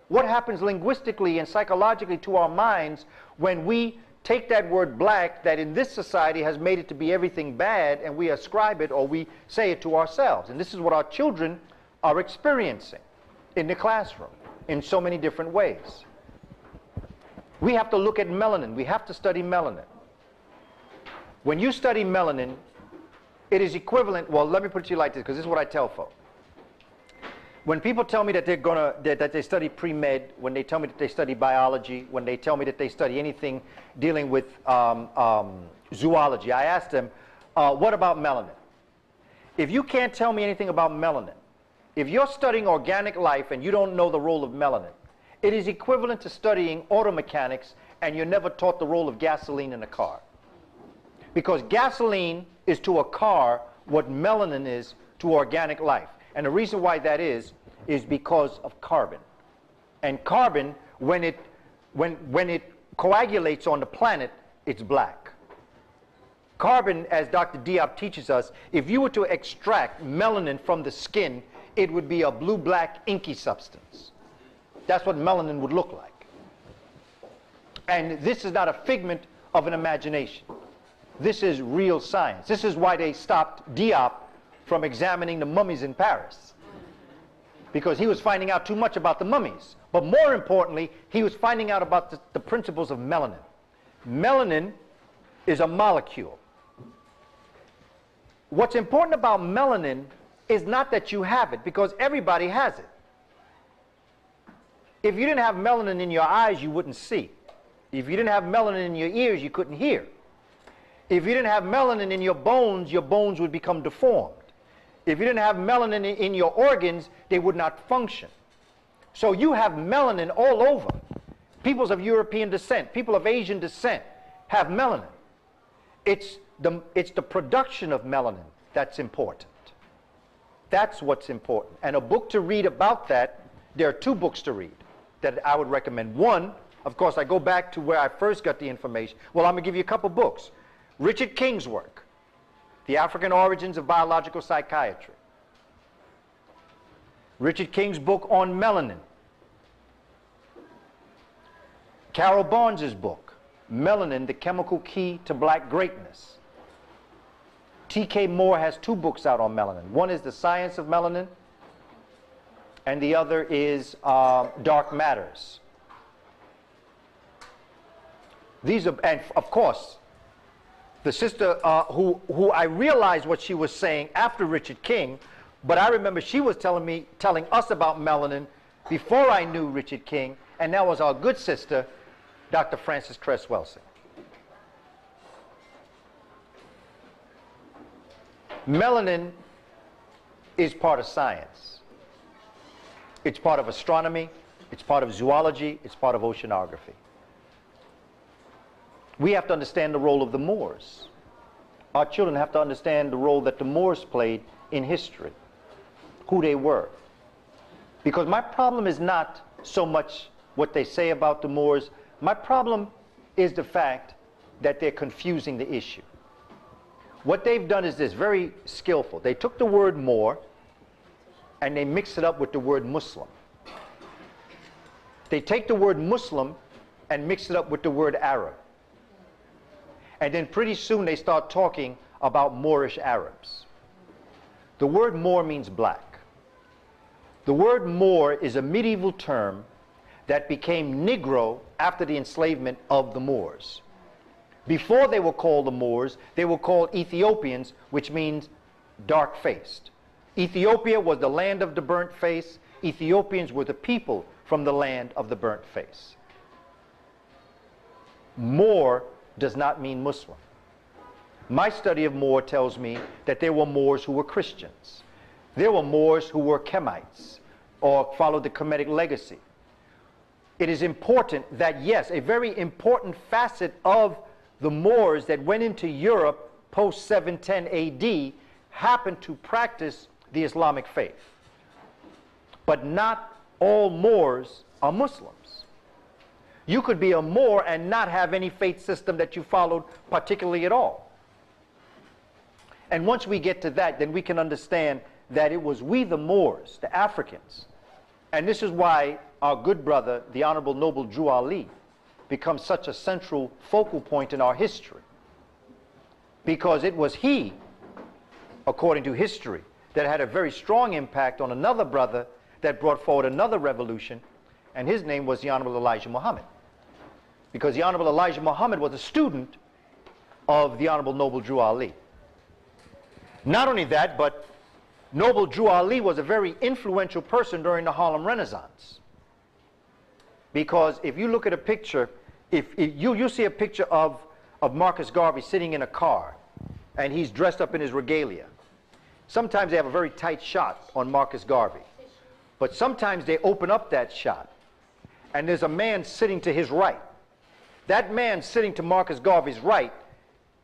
What happens linguistically and psychologically to our minds when we take that word black that in this society has made it to be everything bad, and we ascribe it or we say it to ourselves? And this is what our children are experiencing in the classroom in so many different ways. We have to look at melanin. We have to study melanin. When you study melanin, it is equivalent, well, let me put it to you like this, because this is what I tell folks. When people tell me that that they study pre-med, when they tell me that they study biology, when they tell me that they study anything dealing with zoology, I ask them, what about melanin? If you can't tell me anything about melanin, if you're studying organic life and you don't know the role of melanin, it is equivalent to studying auto mechanics and you're never taught the role of gasoline in a car. Because gasoline is to a car what melanin is to organic life. And the reason why that is because of carbon. And carbon, when it coagulates on the planet, it's black. Carbon, as Dr. Diop teaches us, if you were to extract melanin from the skin, it would be a blue-black inky substance. That's what melanin would look like. And this is not a figment of an imagination. This is real science. This is why they stopped Diop from examining the mummies in Paris, because he was finding out too much about the mummies. But more importantly, he was finding out about the principles of melanin. Melanin is a molecule. What's important about melanin is not that you have it, because everybody has it. If you didn't have melanin in your eyes, you wouldn't see. If you didn't have melanin in your ears, you couldn't hear. If you didn't have melanin in your bones would become deformed. If you didn't have melanin in your organs, they would not function. So you have melanin all over. Peoples of European descent, people of Asian descent have melanin. It's the production of melanin that's important. That's what's important. And a book to read about that, there are two books to read that I would recommend. One, of course, I go back to where I first got the information. Well, I'm going to give you a couple books. Richard King's work, The African Origins of Biological Psychiatry. Richard King's book on melanin. Carol Barnes's book, Melanin, the Chemical Key to Black Greatness. T.K. Moore has two books out on melanin. One is The Science of Melanin, and the other is Dark Matters. These are, and of course, the sister who I realized what she was saying after Richard King, but I remember she was telling us about melanin before I knew Richard King, and that was our good sister, Dr. Frances Cress Welsing. Melanin is part of science. It's part of astronomy, it's part of zoology, it's part of oceanography. We have to understand the role of the Moors. Our children have to understand the role that the Moors played in history, who they were. Because my problem is not so much what they say about the Moors. My problem is the fact that they're confusing the issue. What they've done is this, very skillful. They took the word Moor and they mixed it up with the word Muslim. They take the word Muslim and mix it up with the word Arab. And then pretty soon they start talking about Moorish Arabs. The word Moor means black. The word Moor is a medieval term that became Negro after the enslavement of the Moors. Before they were called the Moors, they were called Ethiopians, which means dark-faced. Ethiopia was the land of the burnt face. Ethiopians were the people from the land of the burnt face. Moor does not mean Muslim. My study of Moor tells me that there were Moors who were Christians. There were Moors who were Kemites or followed the Kemetic legacy. It is important that, yes, a very important facet of the Moors that went into Europe post 710 AD happened to practice the Islamic faith. But not all Moors are Muslims. You could be a Moor and not have any faith system that you followed particularly at all. And once we get to that, then we can understand that it was we the Moors, the Africans. And this is why our good brother, the Honorable Noble Drew Ali, becomes such a central focal point in our history. Because it was he, according to history, that had a very strong impact on another brother that brought forward another revolution, and his name was the Honorable Elijah Muhammad. Because the Honorable Elijah Muhammad was a student of the Honorable Noble Drew Ali. Not only that, but Noble Drew Ali was a very influential person during the Harlem Renaissance. Because if you look at a picture, if you see a picture of Marcus Garvey sitting in a car, and he's dressed up in his regalia. Sometimes they have a very tight shot on Marcus Garvey. But sometimes they open up that shot, and there's a man sitting to his right. That man sitting to Marcus Garvey's right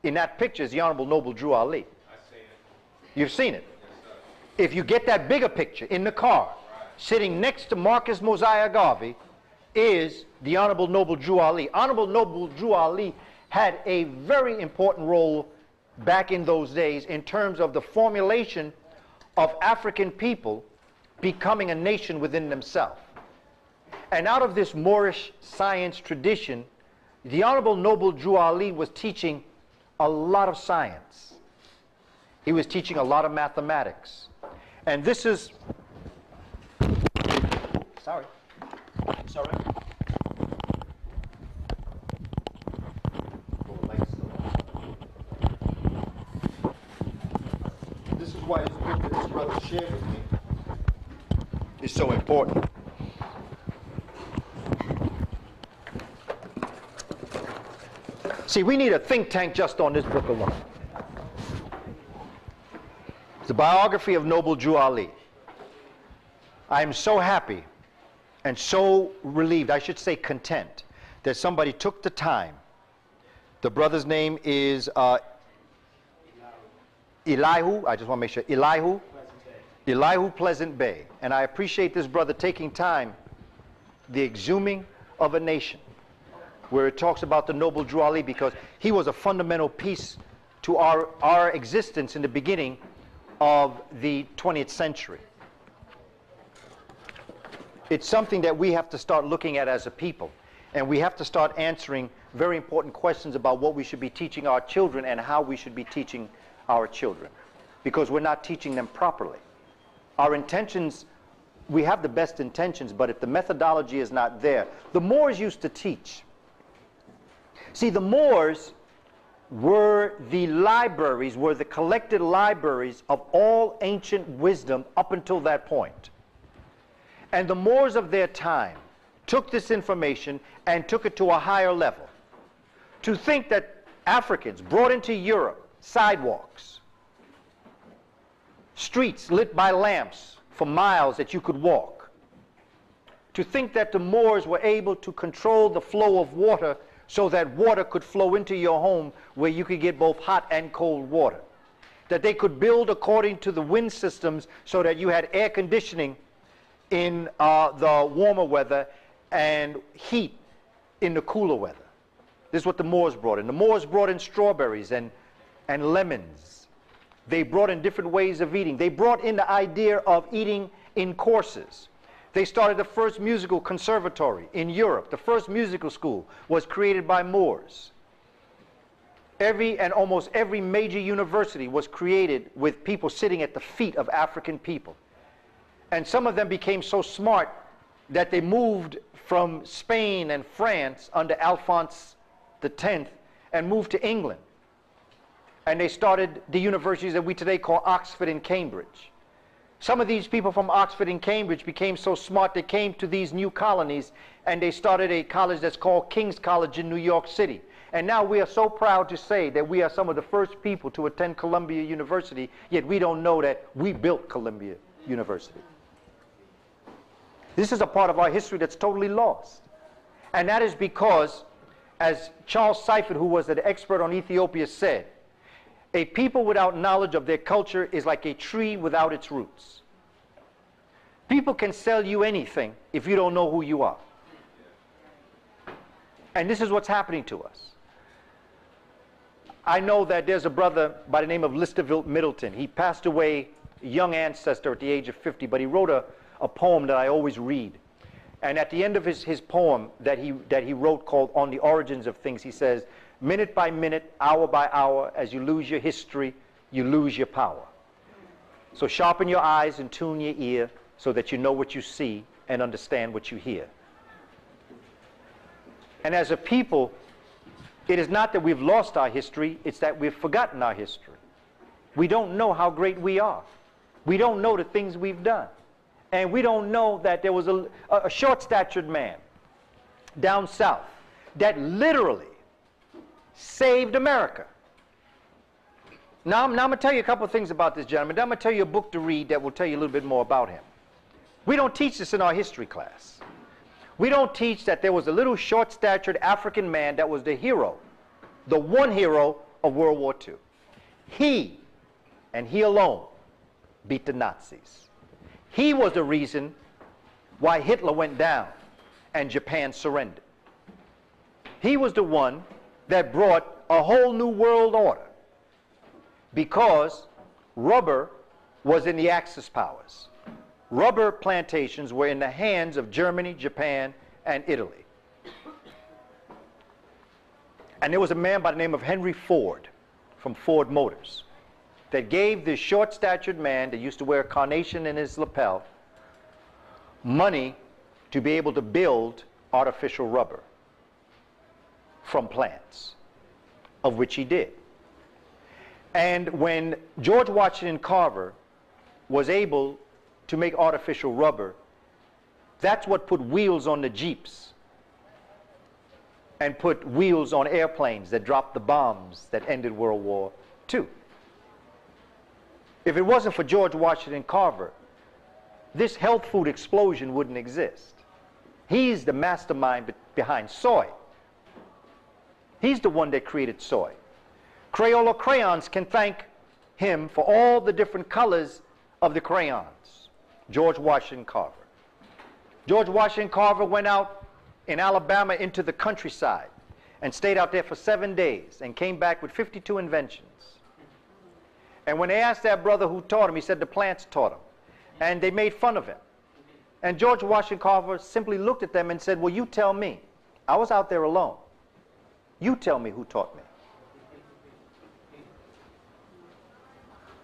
in that picture is the Honorable Noble Drew Ali. I've seen it. You've seen it. Yes, sir. If you get that bigger picture in the car, sitting next to Marcus Mosiah Garvey is the Honorable Noble Drew Ali. Honorable Noble Drew Ali had a very important role back in those days in terms of the formulation of African people becoming a nation within themselves. And out of this Moorish science tradition, the Honorable Noble Drew Ali was teaching a lot of science. He was teaching a lot of mathematics. And this is, sorry. This is why this book that this brother shared with me is so important. See, we need a think tank just on this book alone. It's the biography of Noble Drew Ali. I am so happy and so relieved, I should say content, that somebody took the time. The brother's name is Elihu, I just want to make sure, Elihu Pleasant Bey. And I appreciate this brother taking time, the exhuming of a nation, where it talks about the Noble Drew Ali, because he was a fundamental piece to our existence in the beginning of the 20th century. It's something that we have to start looking at as a people, and we have to start answering very important questions about what we should be teaching our children and how we should be teaching our children, because we're not teaching them properly. Our intentions, we have the best intentions, but if the methodology is not there, the Moors used to teach. See, the Moors were the libraries, were the collected libraries of all ancient wisdom up until that point. And the Moors of their time took this information and took it to a higher level. To think that Africans brought into Europe sidewalks, streets lit by lamps for miles that you could walk. To think that the Moors were able to control the flow of water so that water could flow into your home where you could get both hot and cold water. That they could build according to the wind systems so that you had air conditioning in the warmer weather and heat in the cooler weather. This is what the Moors brought in. The Moors brought in strawberries and lemons. They brought in different ways of eating. They brought in the idea of eating in courses. They started the first musical conservatory in Europe. The first musical school was created by Moors. Almost every major university was created with people sitting at the feet of African people. And some of them became so smart that they moved from Spain and France under Alphonse X and moved to England. And they started the universities that we today call Oxford and Cambridge. Some of these people from Oxford and Cambridge became so smart they came to these new colonies and they started a college that's called King's College in New York City. And now we are so proud to say that we are some of the first people to attend Columbia University, yet we don't know that we built Columbia University. This is a part of our history that's totally lost. And that is because, as Charles Seifert, who was an expert on Ethiopia, said, a people without knowledge of their culture is like a tree without its roots. People can sell you anything if you don't know who you are. And this is what's happening to us. I know that there's a brother by the name of Listerville Middleton. He passed away, a young ancestor at the age of 50, but he wrote a poem that I always read. And at the end of his poem that he wrote called On the Origins of Things, he says, minute by minute, hour by hour, as you lose your history, you lose your power. So sharpen your eyes and tune your ear so that you know what you see and understand what you hear. And as a people, it is not that we've lost our history, it's that we've forgotten our history. We don't know how great we are. We don't know the things we've done. And we don't know that there was a short-statured man down south that literally saved America. Now I'm going to tell you a couple of things about this gentleman. Then I'm going to tell you a book to read that will tell you a little bit more about him. We don't teach this in our history class. We don't teach that there was a little short-statured African man that was the hero, the one hero of World War II. He, and he alone, beat the Nazis. He was the reason why Hitler went down and Japan surrendered. He was the one that brought a whole new world order, because rubber was in the Axis powers. Rubber plantations were in the hands of Germany, Japan, and Italy. And there was a man by the name of Henry Ford from Ford Motors that gave this short-statured man that used to wear a carnation in his lapel money to be able to build artificial rubber from plants, of which he did. And when George Washington Carver was able to make artificial rubber, that's what put wheels on the Jeeps and put wheels on airplanes that dropped the bombs that ended World War II. If it wasn't for George Washington Carver, this health food explosion wouldn't exist. He's the mastermind behind soy. He's the one that created soy. Crayola crayons can thank him for all the different colors of the crayons. George Washington Carver. George Washington Carver went out in Alabama into the countryside and stayed out there for 7 days and came back with 52 inventions. And when they asked that brother who taught him, he said the plants taught him. And they made fun of him. And George Washington Carver simply looked at them and said, well, you tell me. I was out there alone. You tell me who taught me.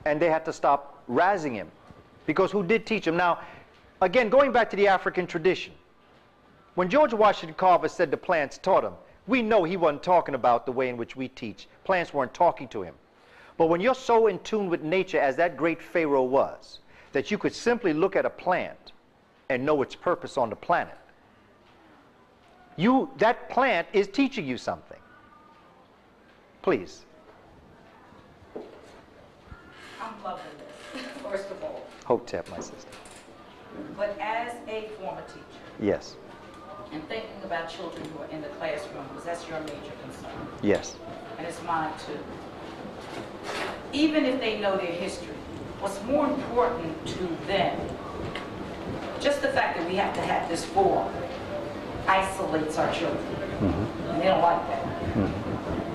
And they had to stop razzing him, because who did teach him? Now, again, going back to the African tradition, when George Washington Carver said the plants taught him, we know he wasn't talking about the way in which we teach. Plants weren't talking to him. But when you're so in tune with nature as that great Pharaoh was, that you could simply look at a plant and know its purpose on the planet, that plant is teaching you something. Please. I'm loving this, first of all. Hotep, my sister. But as a former teacher, Yes. and thinking about children who are in the classroom, because that's your major concern, Yes. and it's mine too. Even if they know their history, what's more important to them, just the fact that we have to have this forum, isolates our children. And they don't like that.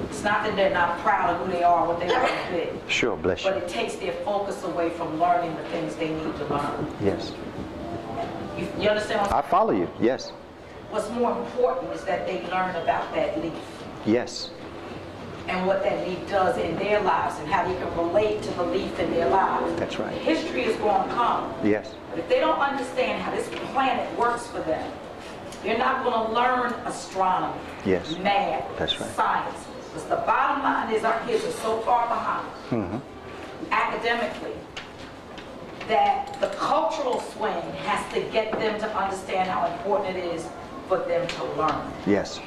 It's not that they're not proud of who they are, what they want to be. Sure, bless you. But it takes their focus away from learning the things they need to learn. Yes. You understand what I'm saying? I follow you. Yes. What's more important is that they learn about that leaf Yes. and what that leaf does in their lives and how they can relate to the leaf in their lives. That's right. History is going to come. Yes. But if they don't understand how this planet works for them, they're not going to learn astronomy, Yes. math, That's right. science. Because the bottom line is our kids are so far behind academically that the cultural swing has to get them to understand how important it is for them to learn. Yes.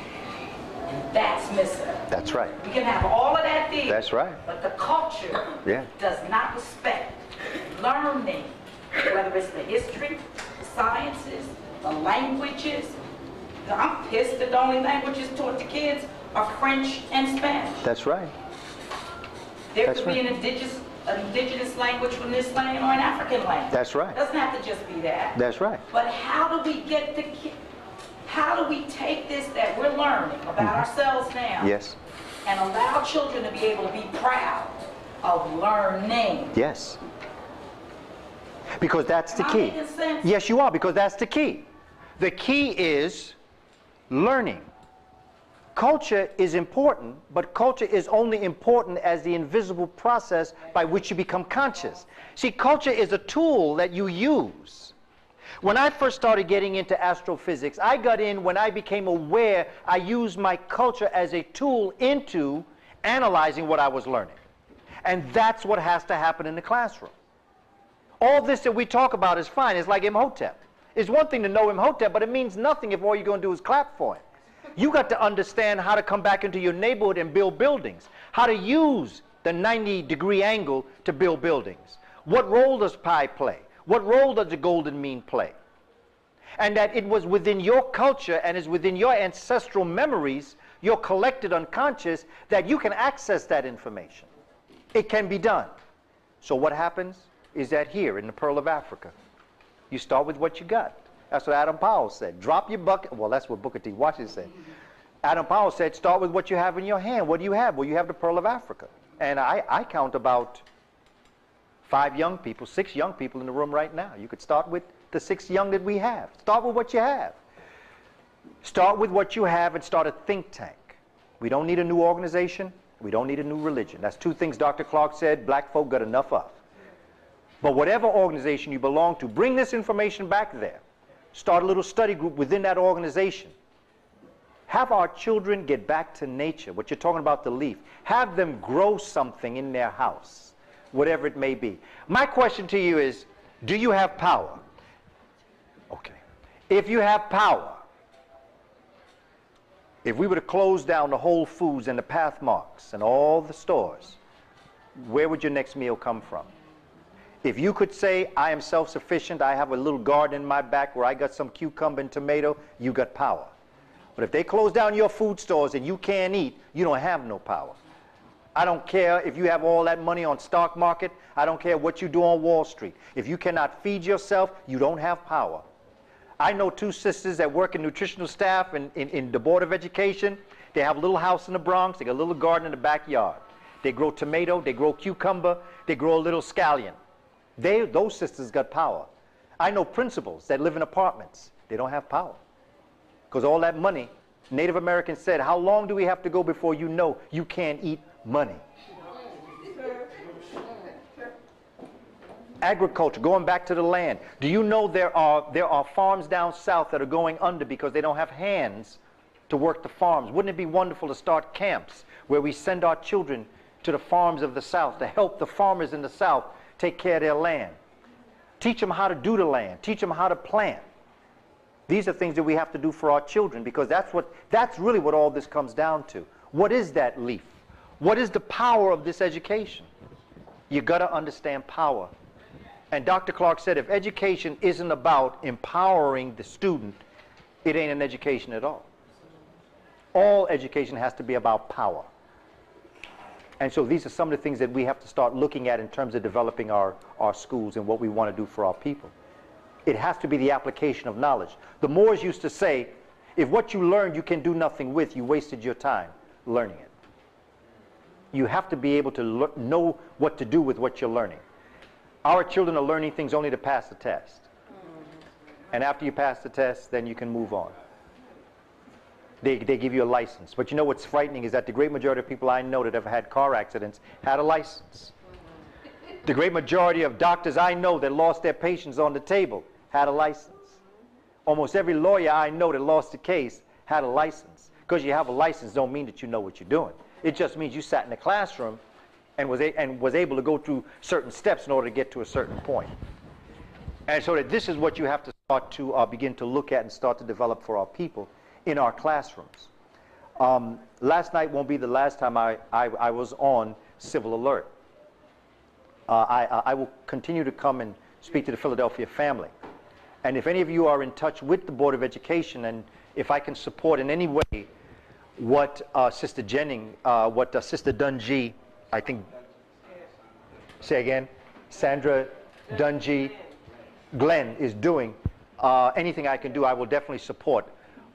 And that's missing. That's right. We can have all of that there. That's right. But the culture Yeah. does not respect learning, whether it's the history, the sciences, the languages. I'm pissed that the only languages taught to kids are French and Spanish. That's right. There That's could be an indigenous language from this land or an African language. That's right. It doesn't have to just be that. That's right. But how do we get the kids? How do we take this that we're learning about ourselves now Yes. and allow children to be able to be proud of learning? Yes. Because that's the Am I key. making sense? Yes, you are, because that's the key. The key is learning. Culture is important, but culture is only important as the invisible process by which you become conscious. See, culture is a tool that you use. When I first started getting into astrophysics, I got in when I became aware I used my culture as a tool into analyzing what I was learning. And that's what has to happen in the classroom. All this that we talk about is fine. It's like Imhotep. It's one thing to know Imhotep, but it means nothing if all you're going to do is clap for him. You got to understand how to come back into your neighborhood and build buildings, how to use the 90-degree angle to build buildings. What role does pi play? What role does the golden mean play? And that it was within your culture and is within your ancestral memories, your collected unconscious, that you can access that information. It can be done. So what happens is that here in the Pearl of Africa, you start with what you got. That's what Adam Powell said. Drop your bucket. Well, that's what Booker T. Washington said. Adam Powell said, start with what you have in your hand. What do you have? Well, you have the Pearl of Africa. And I count about 5 young people, 6 young people in the room right now. You could start with the 6 young that we have. Start with what you have. Start with what you have and start a think tank. We don't need a new organization. We don't need a new religion. That's 2 things Dr. Clark said black folk got enough of. But whatever organization you belong to, bring this information back there. Start a little study group within that organization. Have our children get back to nature. What you're talking about, the leaf. Have them grow something in their house, whatever it may be. My question to you is, do you have power? Okay. If you have power, if we were to close down the Whole Foods and the Pathmarks and all the stores, where would your next meal come from? If you could say, I am self-sufficient, I have a little garden in my back where I got some cucumber and tomato, you got power. But if they close down your food stores and you can't eat, you don't have no power. I don't care if you have all that money on stock market. I don't care what you do on Wall Street. If you cannot feed yourself, you don't have power. I know 2 sisters that work in nutritional staff in the Board of Education. They have a little house in the Bronx. They got a little garden in the backyard. They grow tomato. They grow cucumber. They grow a little scallion. Those sisters got power. I know principals that live in apartments. They don't have power. Because all that money, Native Americans said, how long do we have to go before you know you can't eat money? Agriculture, going back to the land. Do you know there are farms down south that are going under because they don't have hands to work the farms? Wouldn't it be wonderful to start camps where we send our children to the farms of the south to help the farmers in the south take care of their land? Teach them how to do the land. Teach them how to plant. These are things that we have to do for our children, because that's really what all this comes down to. What is that leaf? What is the power of this education? You got to understand power. And Dr. Clark said if education isn't about empowering the student, it ain't an education at all. All education has to be about power. And so these are some of the things that we have to start looking at in terms of developing our schools and what we want to do for our people. It has to be the application of knowledge. The Moors used to say, if what you learned you can do nothing with, you wasted your time learning it. You have to be able to know what to do with what you're learning. Our children are learning things only to pass the test. And after you pass the test, then you can move on. They give you a license. But you know what's frightening is that the great majority of people I know that have had car accidents had a license. The great majority of doctors I know that lost their patients on the table had a license. Almost every lawyer I know that lost a case had a license. Because you have a license don't mean that you know what you're doing. It just means you sat in the classroom and was able to go through certain steps in order to get to a certain point. And so that this is what you have to start to begin to look at and start to develop for our people in our classrooms. Last night won't be the last time I was on Civil Alert. I will continue to come and speak to the Philadelphia family. And if any of you are in touch with the Board of Education, and if I can support in any way what Sister Jennings, what Sister Dungy, I think, say again, Sandra Dungy Glenn is doing, anything I can do, I will definitely support.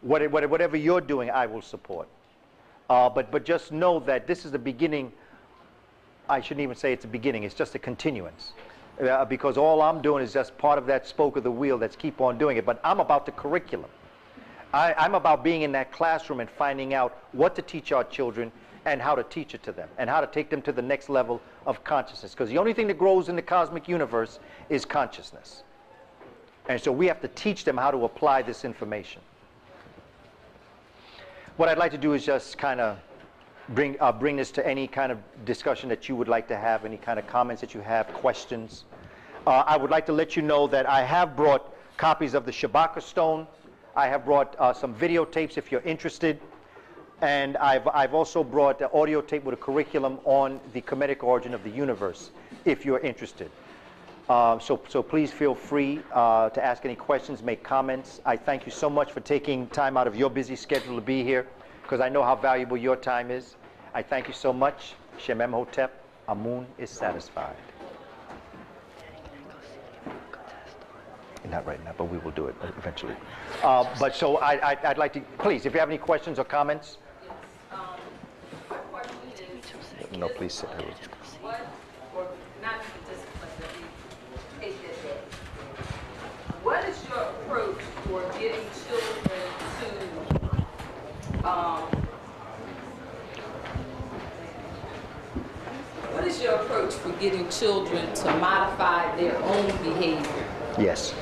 Whatever you're doing, I will support. But just know that this is the beginning. I shouldn't even say it's a beginning, it's just a continuance. Because all I'm doing is just part of that spoke of the wheel that's keep on doing it. But I'm about the curriculum. I'm about being in that classroom and finding out what to teach our children and how to teach it to them and how to take them to the next level of consciousness. Because the only thing that grows in the cosmic universe is consciousness. And so we have to teach them how to apply this information. What I'd like to do is just kind of bring this to any kind of discussion that you would like to have, any kind of comments that you have, questions. I would like to let you know that I have brought copies of the Shabaka Stone. I have brought some videotapes if you're interested. And I've also brought an audio tape with a curriculum on the Kemetic origin of the universe, if you're interested. So please feel free to ask any questions, make comments. I thank you so much for taking time out of your busy schedule to be here, because I know how valuable your time is. I thank you so much. Shem Emhotep, Amun is satisfied. Not right now, but we will do it eventually. But so I'd like to, please, if you have any questions or comments. My question is, No, please sit. what, or not the discipline that we take that day, what is your approach for getting children to, what is your approach for getting children to modify their own behavior? Yes.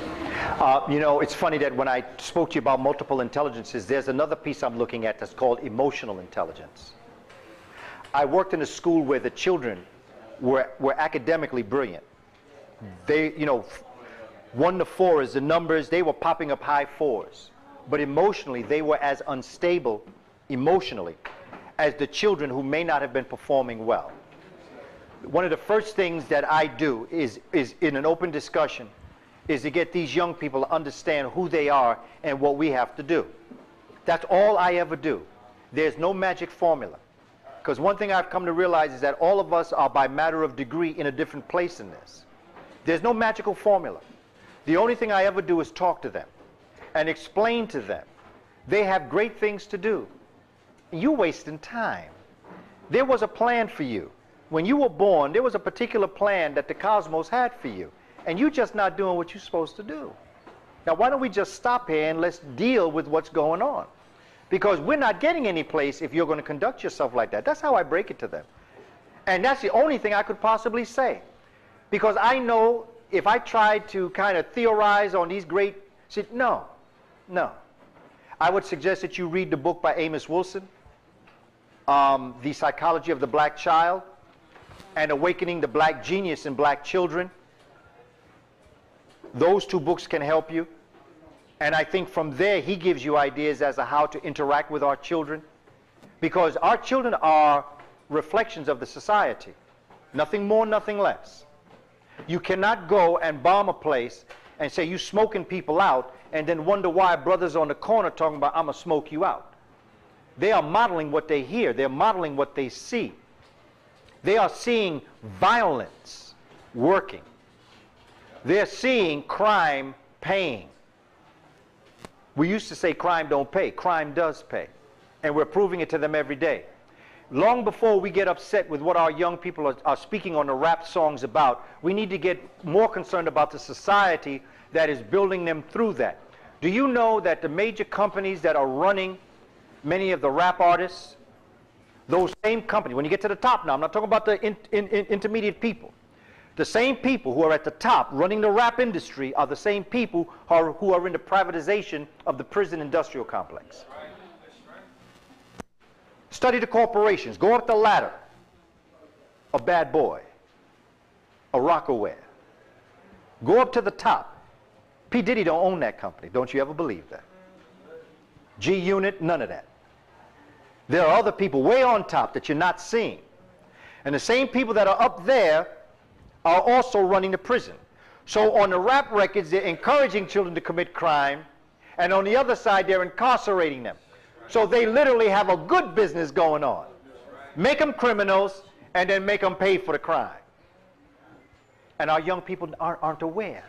You know, it's funny that when I spoke to you about multiple intelligences, there's another piece I'm looking at that's called emotional intelligence. I worked in a school where the children were academically brilliant. They, you know, 1 to 4 is the numbers, they were popping up high 4s. But emotionally, they were as unstable emotionally as the children who may not have been performing well. One of the first things that I do is in an open discussion is to get these young people to understand who they are and what we have to do. That's all I ever do. There's no magic formula. Because one thing I've come to realize is that all of us are by matter of degree in a different place in this. There's no magical formula. The only thing I ever do is talk to them and explain to them. They have great things to do. You're wasting time. There was a plan for you. When you were born, there was a particular plan that the cosmos had for you. And you're just not doing what you're supposed to do. Now, why don't we just stop here and let's deal with what's going on? Because we're not getting any place if you're going to conduct yourself like that. That's how I break it to them. And that's the only thing I could possibly say. Because I know if I tried to kind of theorize on these great... See, no. I would suggest that you read the book by Amos Wilson, The Psychology of the Black Child, and Awakening the Black Genius in Black Children. Those 2 books can help you. And I think from there, he gives you ideas as to how to interact with our children. Because our children are reflections of the society. Nothing more, nothing less. You cannot go and bomb a place and say you're smoking people out and then wonder why brothers on the corner talking about, I'm going to smoke you out. They are modeling what they hear. They're modeling what they see. They are seeing violence working. They're seeing crime paying. We used to say crime don't pay. Crime does pay. And we're proving it to them every day. Long before we get upset with what our young people are speaking on the rap songs about, we need to get more concerned about the society that is building them through that. Do you know that the major companies that are running many of the rap artists, those same companies, when you get to the top now, I'm not talking about the intermediate people. The same people who are at the top running the rap industry are the same people who are in the privatization of the prison industrial complex. Study the corporations. Go up the ladder. A Bad Boy. A Rockaware. Go up to the top. P. Diddy don't own that company. Don't you ever believe that. G-Unit, none of that. There are other people way on top that you're not seeing. And the same people that are up there are also running the prison. So on the rap records, they're encouraging children to commit crime, and on the other side, they're incarcerating them. So they literally have a good business going on. Make them criminals, and then make them pay for the crime. And our young people aren't aware.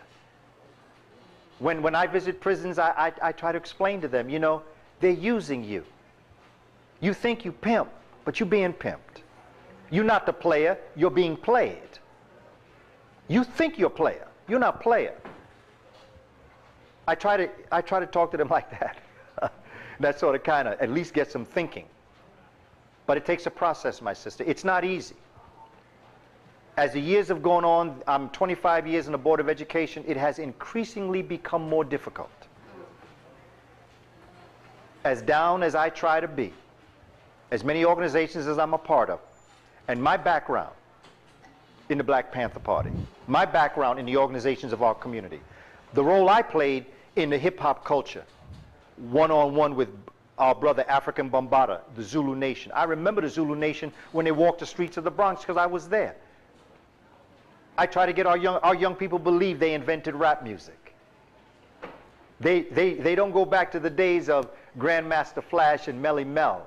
When I visit prisons, I try to explain to them, you know, they're using you. You think you pimp, but you're being pimped. You're not the player, you're being played. You think you're a player. You're not a player. I try to talk to them like that. That sort of kind of at least gets them thinking. But it takes a process, my sister. It's not easy. As the years have gone on, I'm 25 years in the Board of Education, it has increasingly become more difficult. As down as I try to be, as many organizations as I'm a part of, and my background, in the Black Panther Party, my background in the organizations of our community, the role I played in the hip-hop culture, one-on-one with our brother African Bambaataa, the Zulu Nation. I remember the Zulu Nation when they walked the streets of the Bronx because I was there. I try to get our young people believe they invented rap music. They don't go back to the days of Grandmaster Flash and Melly Mel.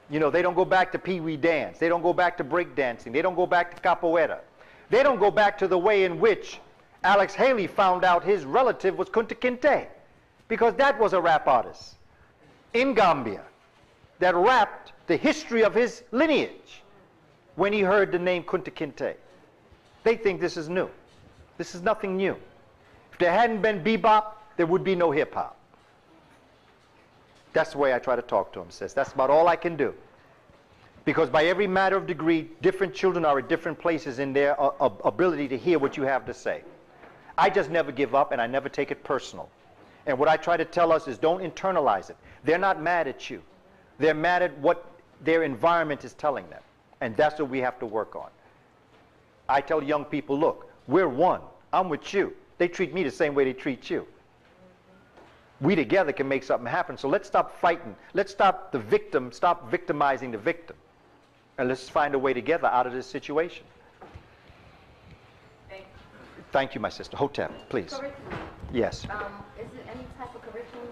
You know, they don't go back to Pee Wee dance. They don't go back to break dancing. They don't go back to capoeira. They don't go back to the way in which Alex Haley found out his relative was Kunta Kinte, because that was a rap artist in Gambia that rapped the history of his lineage when he heard the name Kunta Kinte. They think this is new. This is nothing new. If there hadn't been bebop, there would be no hip-hop. That's the way I try to talk to them, sis. That's about all I can do. Because by every matter of degree, different children are at different places in their ability to hear what you have to say. I just never give up, and I never take it personal. And what I try to tell us is don't internalize it. They're not mad at you. They're mad at what their environment is telling them. And that's what we have to work on. I tell young people, look, we're one. I'm with you. They treat me the same way they treat you. We together can make something happen. So let's stop fighting. Let's stop victimizing the victim. And let's find a way together out of this situation. Thank you, my sister. Hotep, please. Curriculum. Yes. Is it any type of curriculum?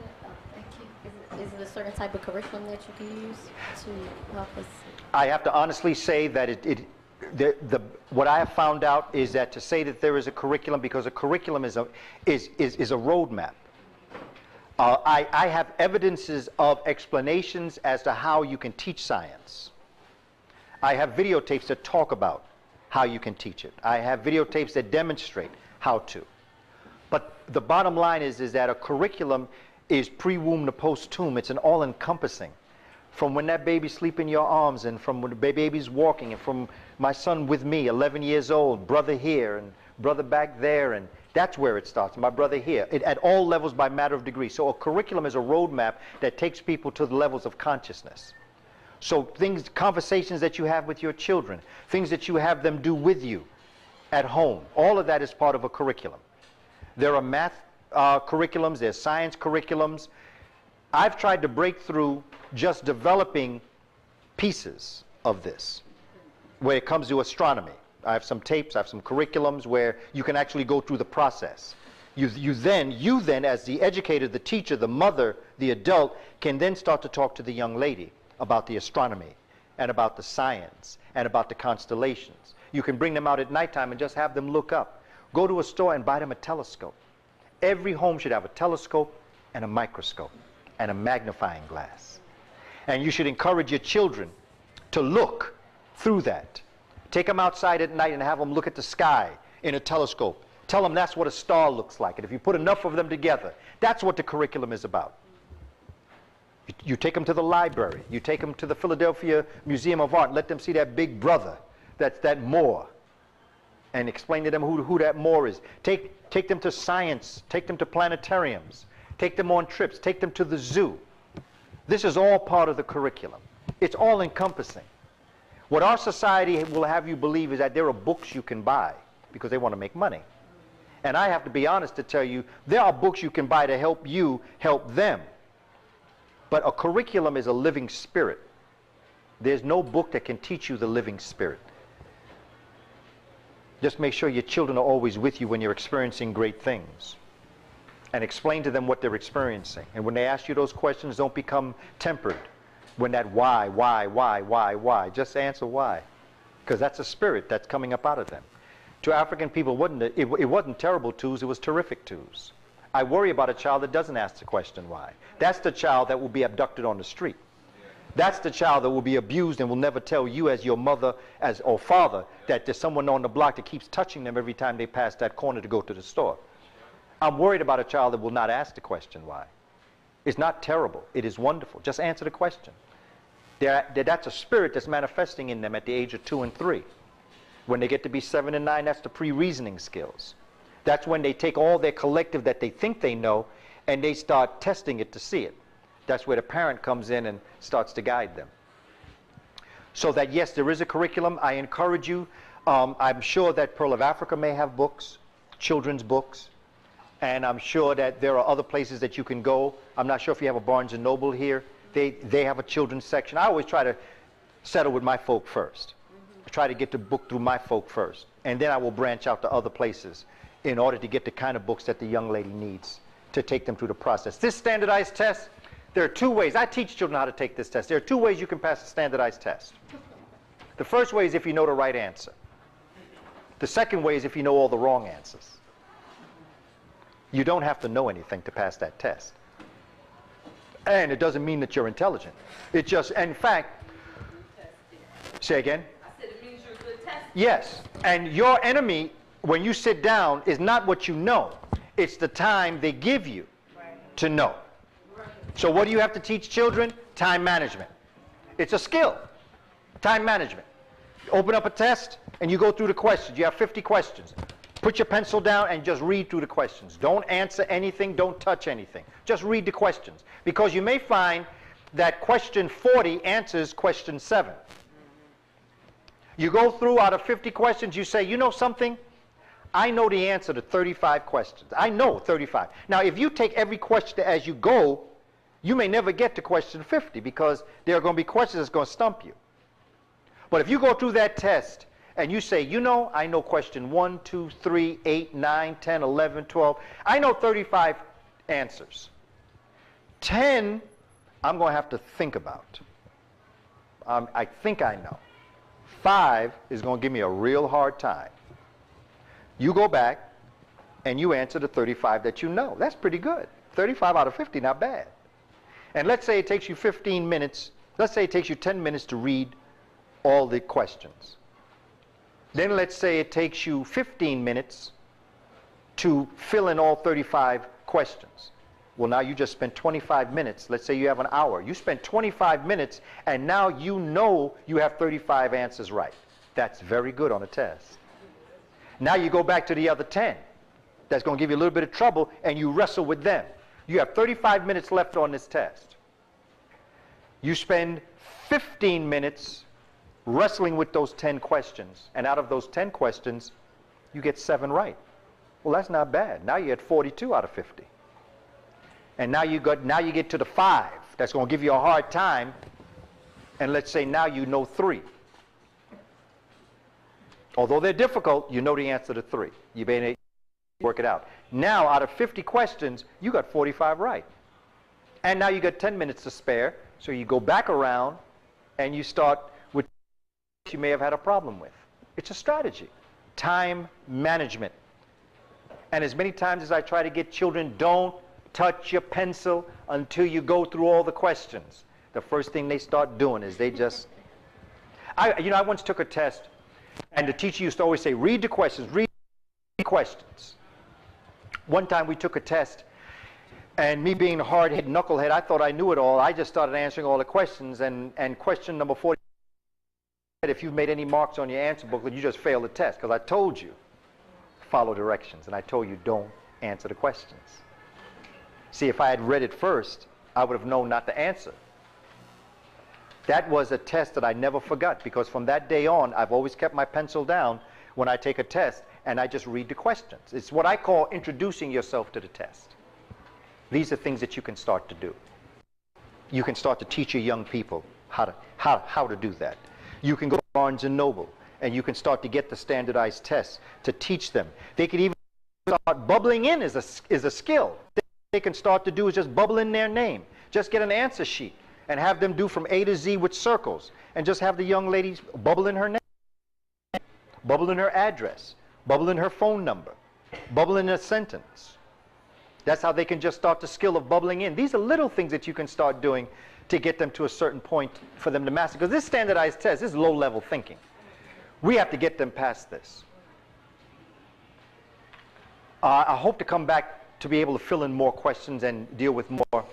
Thank you. Is it a certain type of curriculum that you can use to help us? I have to honestly say that what I have found out is that to say that there is a curriculum, because a curriculum is a roadmap. I have evidences of explanations as to how you can teach science. I have videotapes that talk about how you can teach it. I have videotapes that demonstrate how to. But the bottom line is that a curriculum is pre-womb to post-tomb. It's an all-encompassing. From when that baby sleeps in your arms, and from when the baby's walking, and from my son with me, 11 years old, brother here, and brother back there, and that's where it starts, my brother here, at all levels by matter of degree. So a curriculum is a roadmap that takes people to the levels of consciousness. So conversations that you have with your children, things that you have them do with you at home, all of that is part of a curriculum. There are math curriculums, there's science curriculums. I've tried to break through just developing pieces of this when it comes to astronomy. I have some tapes, I have some curriculums where you can actually go through the process. You then, as the educator, the teacher, the mother, the adult, can then start to talk to the young lady about the astronomy and about the science and about the constellations. You can bring them out at nighttime and just have them look up. Go to a store and buy them a telescope. Every home should have a telescope and a microscope and a magnifying glass. And you should encourage your children to look through that. Take them outside at night and have them look at the sky in a telescope. Tell them that's what a star looks like. And if you put enough of them together, that's what the curriculum is about. You take them to the library. You take them to the Philadelphia Museum of Art and let them see that big brother, that's that Moor, and explain to them who that Moor is. Take them to science. Take them to planetariums. Take them on trips. Take them to the zoo. This is all part of the curriculum. It's all encompassing. What our society will have you believe is that there are books you can buy because they want to make money. And I have to be honest to tell you, there are books you can buy to help you help them. But a curriculum is a living spirit. There's no book that can teach you the living spirit. Just make sure your children are always with you when you're experiencing great things. And explain to them what they're experiencing. And when they ask you those questions, don't become tempered. When that why, just answer why. Because that's a spirit that's coming up out of them. To African people, it wasn't terrible twos, it was terrific twos. I worry about a child that doesn't ask the question why. That's the child that will be abducted on the street. That's the child that will be abused and will never tell you as your mother or father that there's someone on the block that keeps touching them every time they pass that corner to go to the store. I'm worried about a child that will not ask the question why. It's not terrible. It is wonderful. Just answer the question. That's a spirit that's manifesting in them at the age of 2 and 3. When they get to be 7 and 9, that's the pre-reasoning skills. That's when they take all their collective that they think they know and they start testing it to see it. That's where the parent comes in and starts to guide them. So that yes, there is a curriculum. I encourage you. I'm sure that Pearl of Africa may have books, children's books, and I'm sure that there are other places that you can go. I'm not sure if you have a Barnes & Noble here. They have a children's section. I always try to settle with my folk first. I try to get the book through my folk first, and then I will branch out to other places in order to get the kind of books that the young lady needs to take them through the process. This standardized test, there are two ways. I teach children how to take this test. There are two ways you can pass a standardized test. The first way is if you know the right answer. The second way is if you know all the wrong answers. You don't have to know anything to pass that test. And it doesn't mean that you're intelligent. It just, in fact, say again? I said it means you're a good tester. Yes, and your enemy, when you sit down, is not what you know. It's the time they give you to know. So what do you have to teach children? Time management. It's a skill, time management. Open up a test and you go through the questions. You have 50 questions. Put your pencil down and just read through the questions. Don't answer anything, don't touch anything. Just read the questions. Because you may find that question 40 answers question 7. You go through, out of 50 questions, you say, you know something? I know the answer to 35 questions. I know 35. Now, if you take every question as you go, you may never get to question 50 because there are going to be questions that's going to stump you. But if you go through that test and you say, you know, I know question 1, 2, 3, 8, 9, 10, 11, 12. I know 35 answers. 10, I'm going to have to think about. I think I know. 5 is going to give me a real hard time. You go back and you answer the 35 that you know. That's pretty good. 35 out of 50, not bad. And let's say it takes you 15 minutes. Let's say it takes you 10 minutes to read all the questions. Then let's say it takes you 15 minutes to fill in all 35 questions. Well, now you just spent 25 minutes. Let's say you have an hour. You spent 25 minutes, and now you know you have 35 answers right. That's very good on a test. Now you go back to the other 10. That's going to give you a little bit of trouble, and you wrestle with them. You have 35 minutes left on this test. You spend 15 minutes wrestling with those 10 questions, and out of those 10 questions, you get 7 right. Well, that's not bad. Now you're at 42 out of 50. And now you get to the 5. That's going to give you a hard time, and let's say now you know 3. Although they're difficult, you know the answer to 3. You may work it out. Now, out of 50 questions, you got 45 right. And now you got 10 minutes to spare, so you go back around and you start with what you may have had a problem with. It's a strategy. Time management. And as many times as I try to get children, don't touch your pencil until you go through all the questions. The first thing they start doing is they just... I once took a test, and the teacher used to always say, read the questions, read the questions. One time we took a test, and me being a hard-headed knucklehead, I thought I knew it all. I just started answering all the questions, and question number 40, if you've made any marks on your answer booklet, you just failed the test, because I told you, follow directions, and I told you, don't answer the questions. See, if I had read it first, I would have known not to answer. That was a test that I never forgot, because from that day on, I've always kept my pencil down when I take a test, and I just read the questions. It's what I call introducing yourself to the test. These are things that you can start to do. You can start to teach your young people how to do that. You can go to Barnes & Noble, and you can start to get the standardized tests to teach them. They could even start bubbling in is a skill. They can start to do is just bubble in their name. Just get an answer sheet and have them do from A to Z with circles, and just have the young ladies bubble in her name, bubble in her address, bubble in her phone number, bubble in a sentence. That's how they can just start the skill of bubbling in. These are little things that you can start doing to get them to a certain point for them to master. Because this standardized test, this is low-level thinking. We have to get them past this. I hope to come back to be able to fill in more questions and deal with more.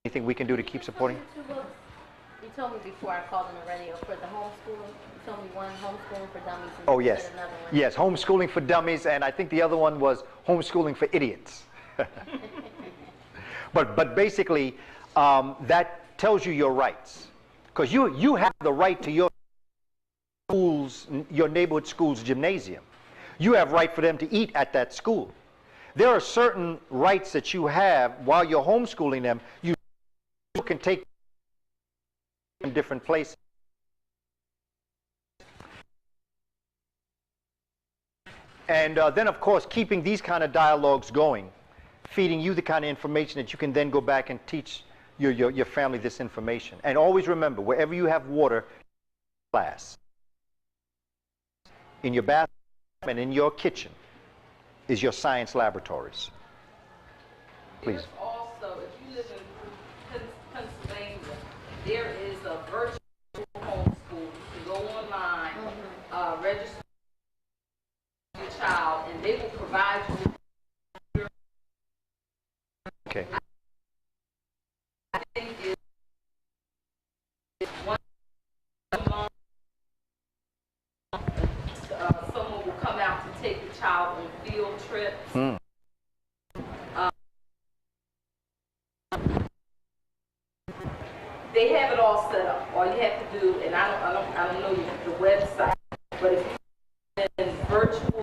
Anything we can do to keep supporting? You told me before I called on the radio for the homeschooling. You told me one, homeschooling for dummies, and Oh, you yes. said another one. Yes, homeschooling for dummies, and I think the other one was homeschooling for idiots. But basically, that tells you your rights. Because you have the right to your schools, your neighborhood school's gymnasium. You have right for them to eat at that school. There are certain rights that you have while you're homeschooling them. You can take in different places. And then, of course, keeping these kind of dialogues going, feeding you the kind of information that you can then go back and teach your family this information. And always remember, wherever you have water, class, in your bathroom and in your kitchen is your science laboratories. Please. There's also, if you live in Pennsylvania, there is a virtual homeschool. You can go online, register your child, and they will provide you with. Okay. I think it's one month. Someone will come out to take the child on field trips. They have it all set up. All you have to do, and I don't know the website, but if you in virtual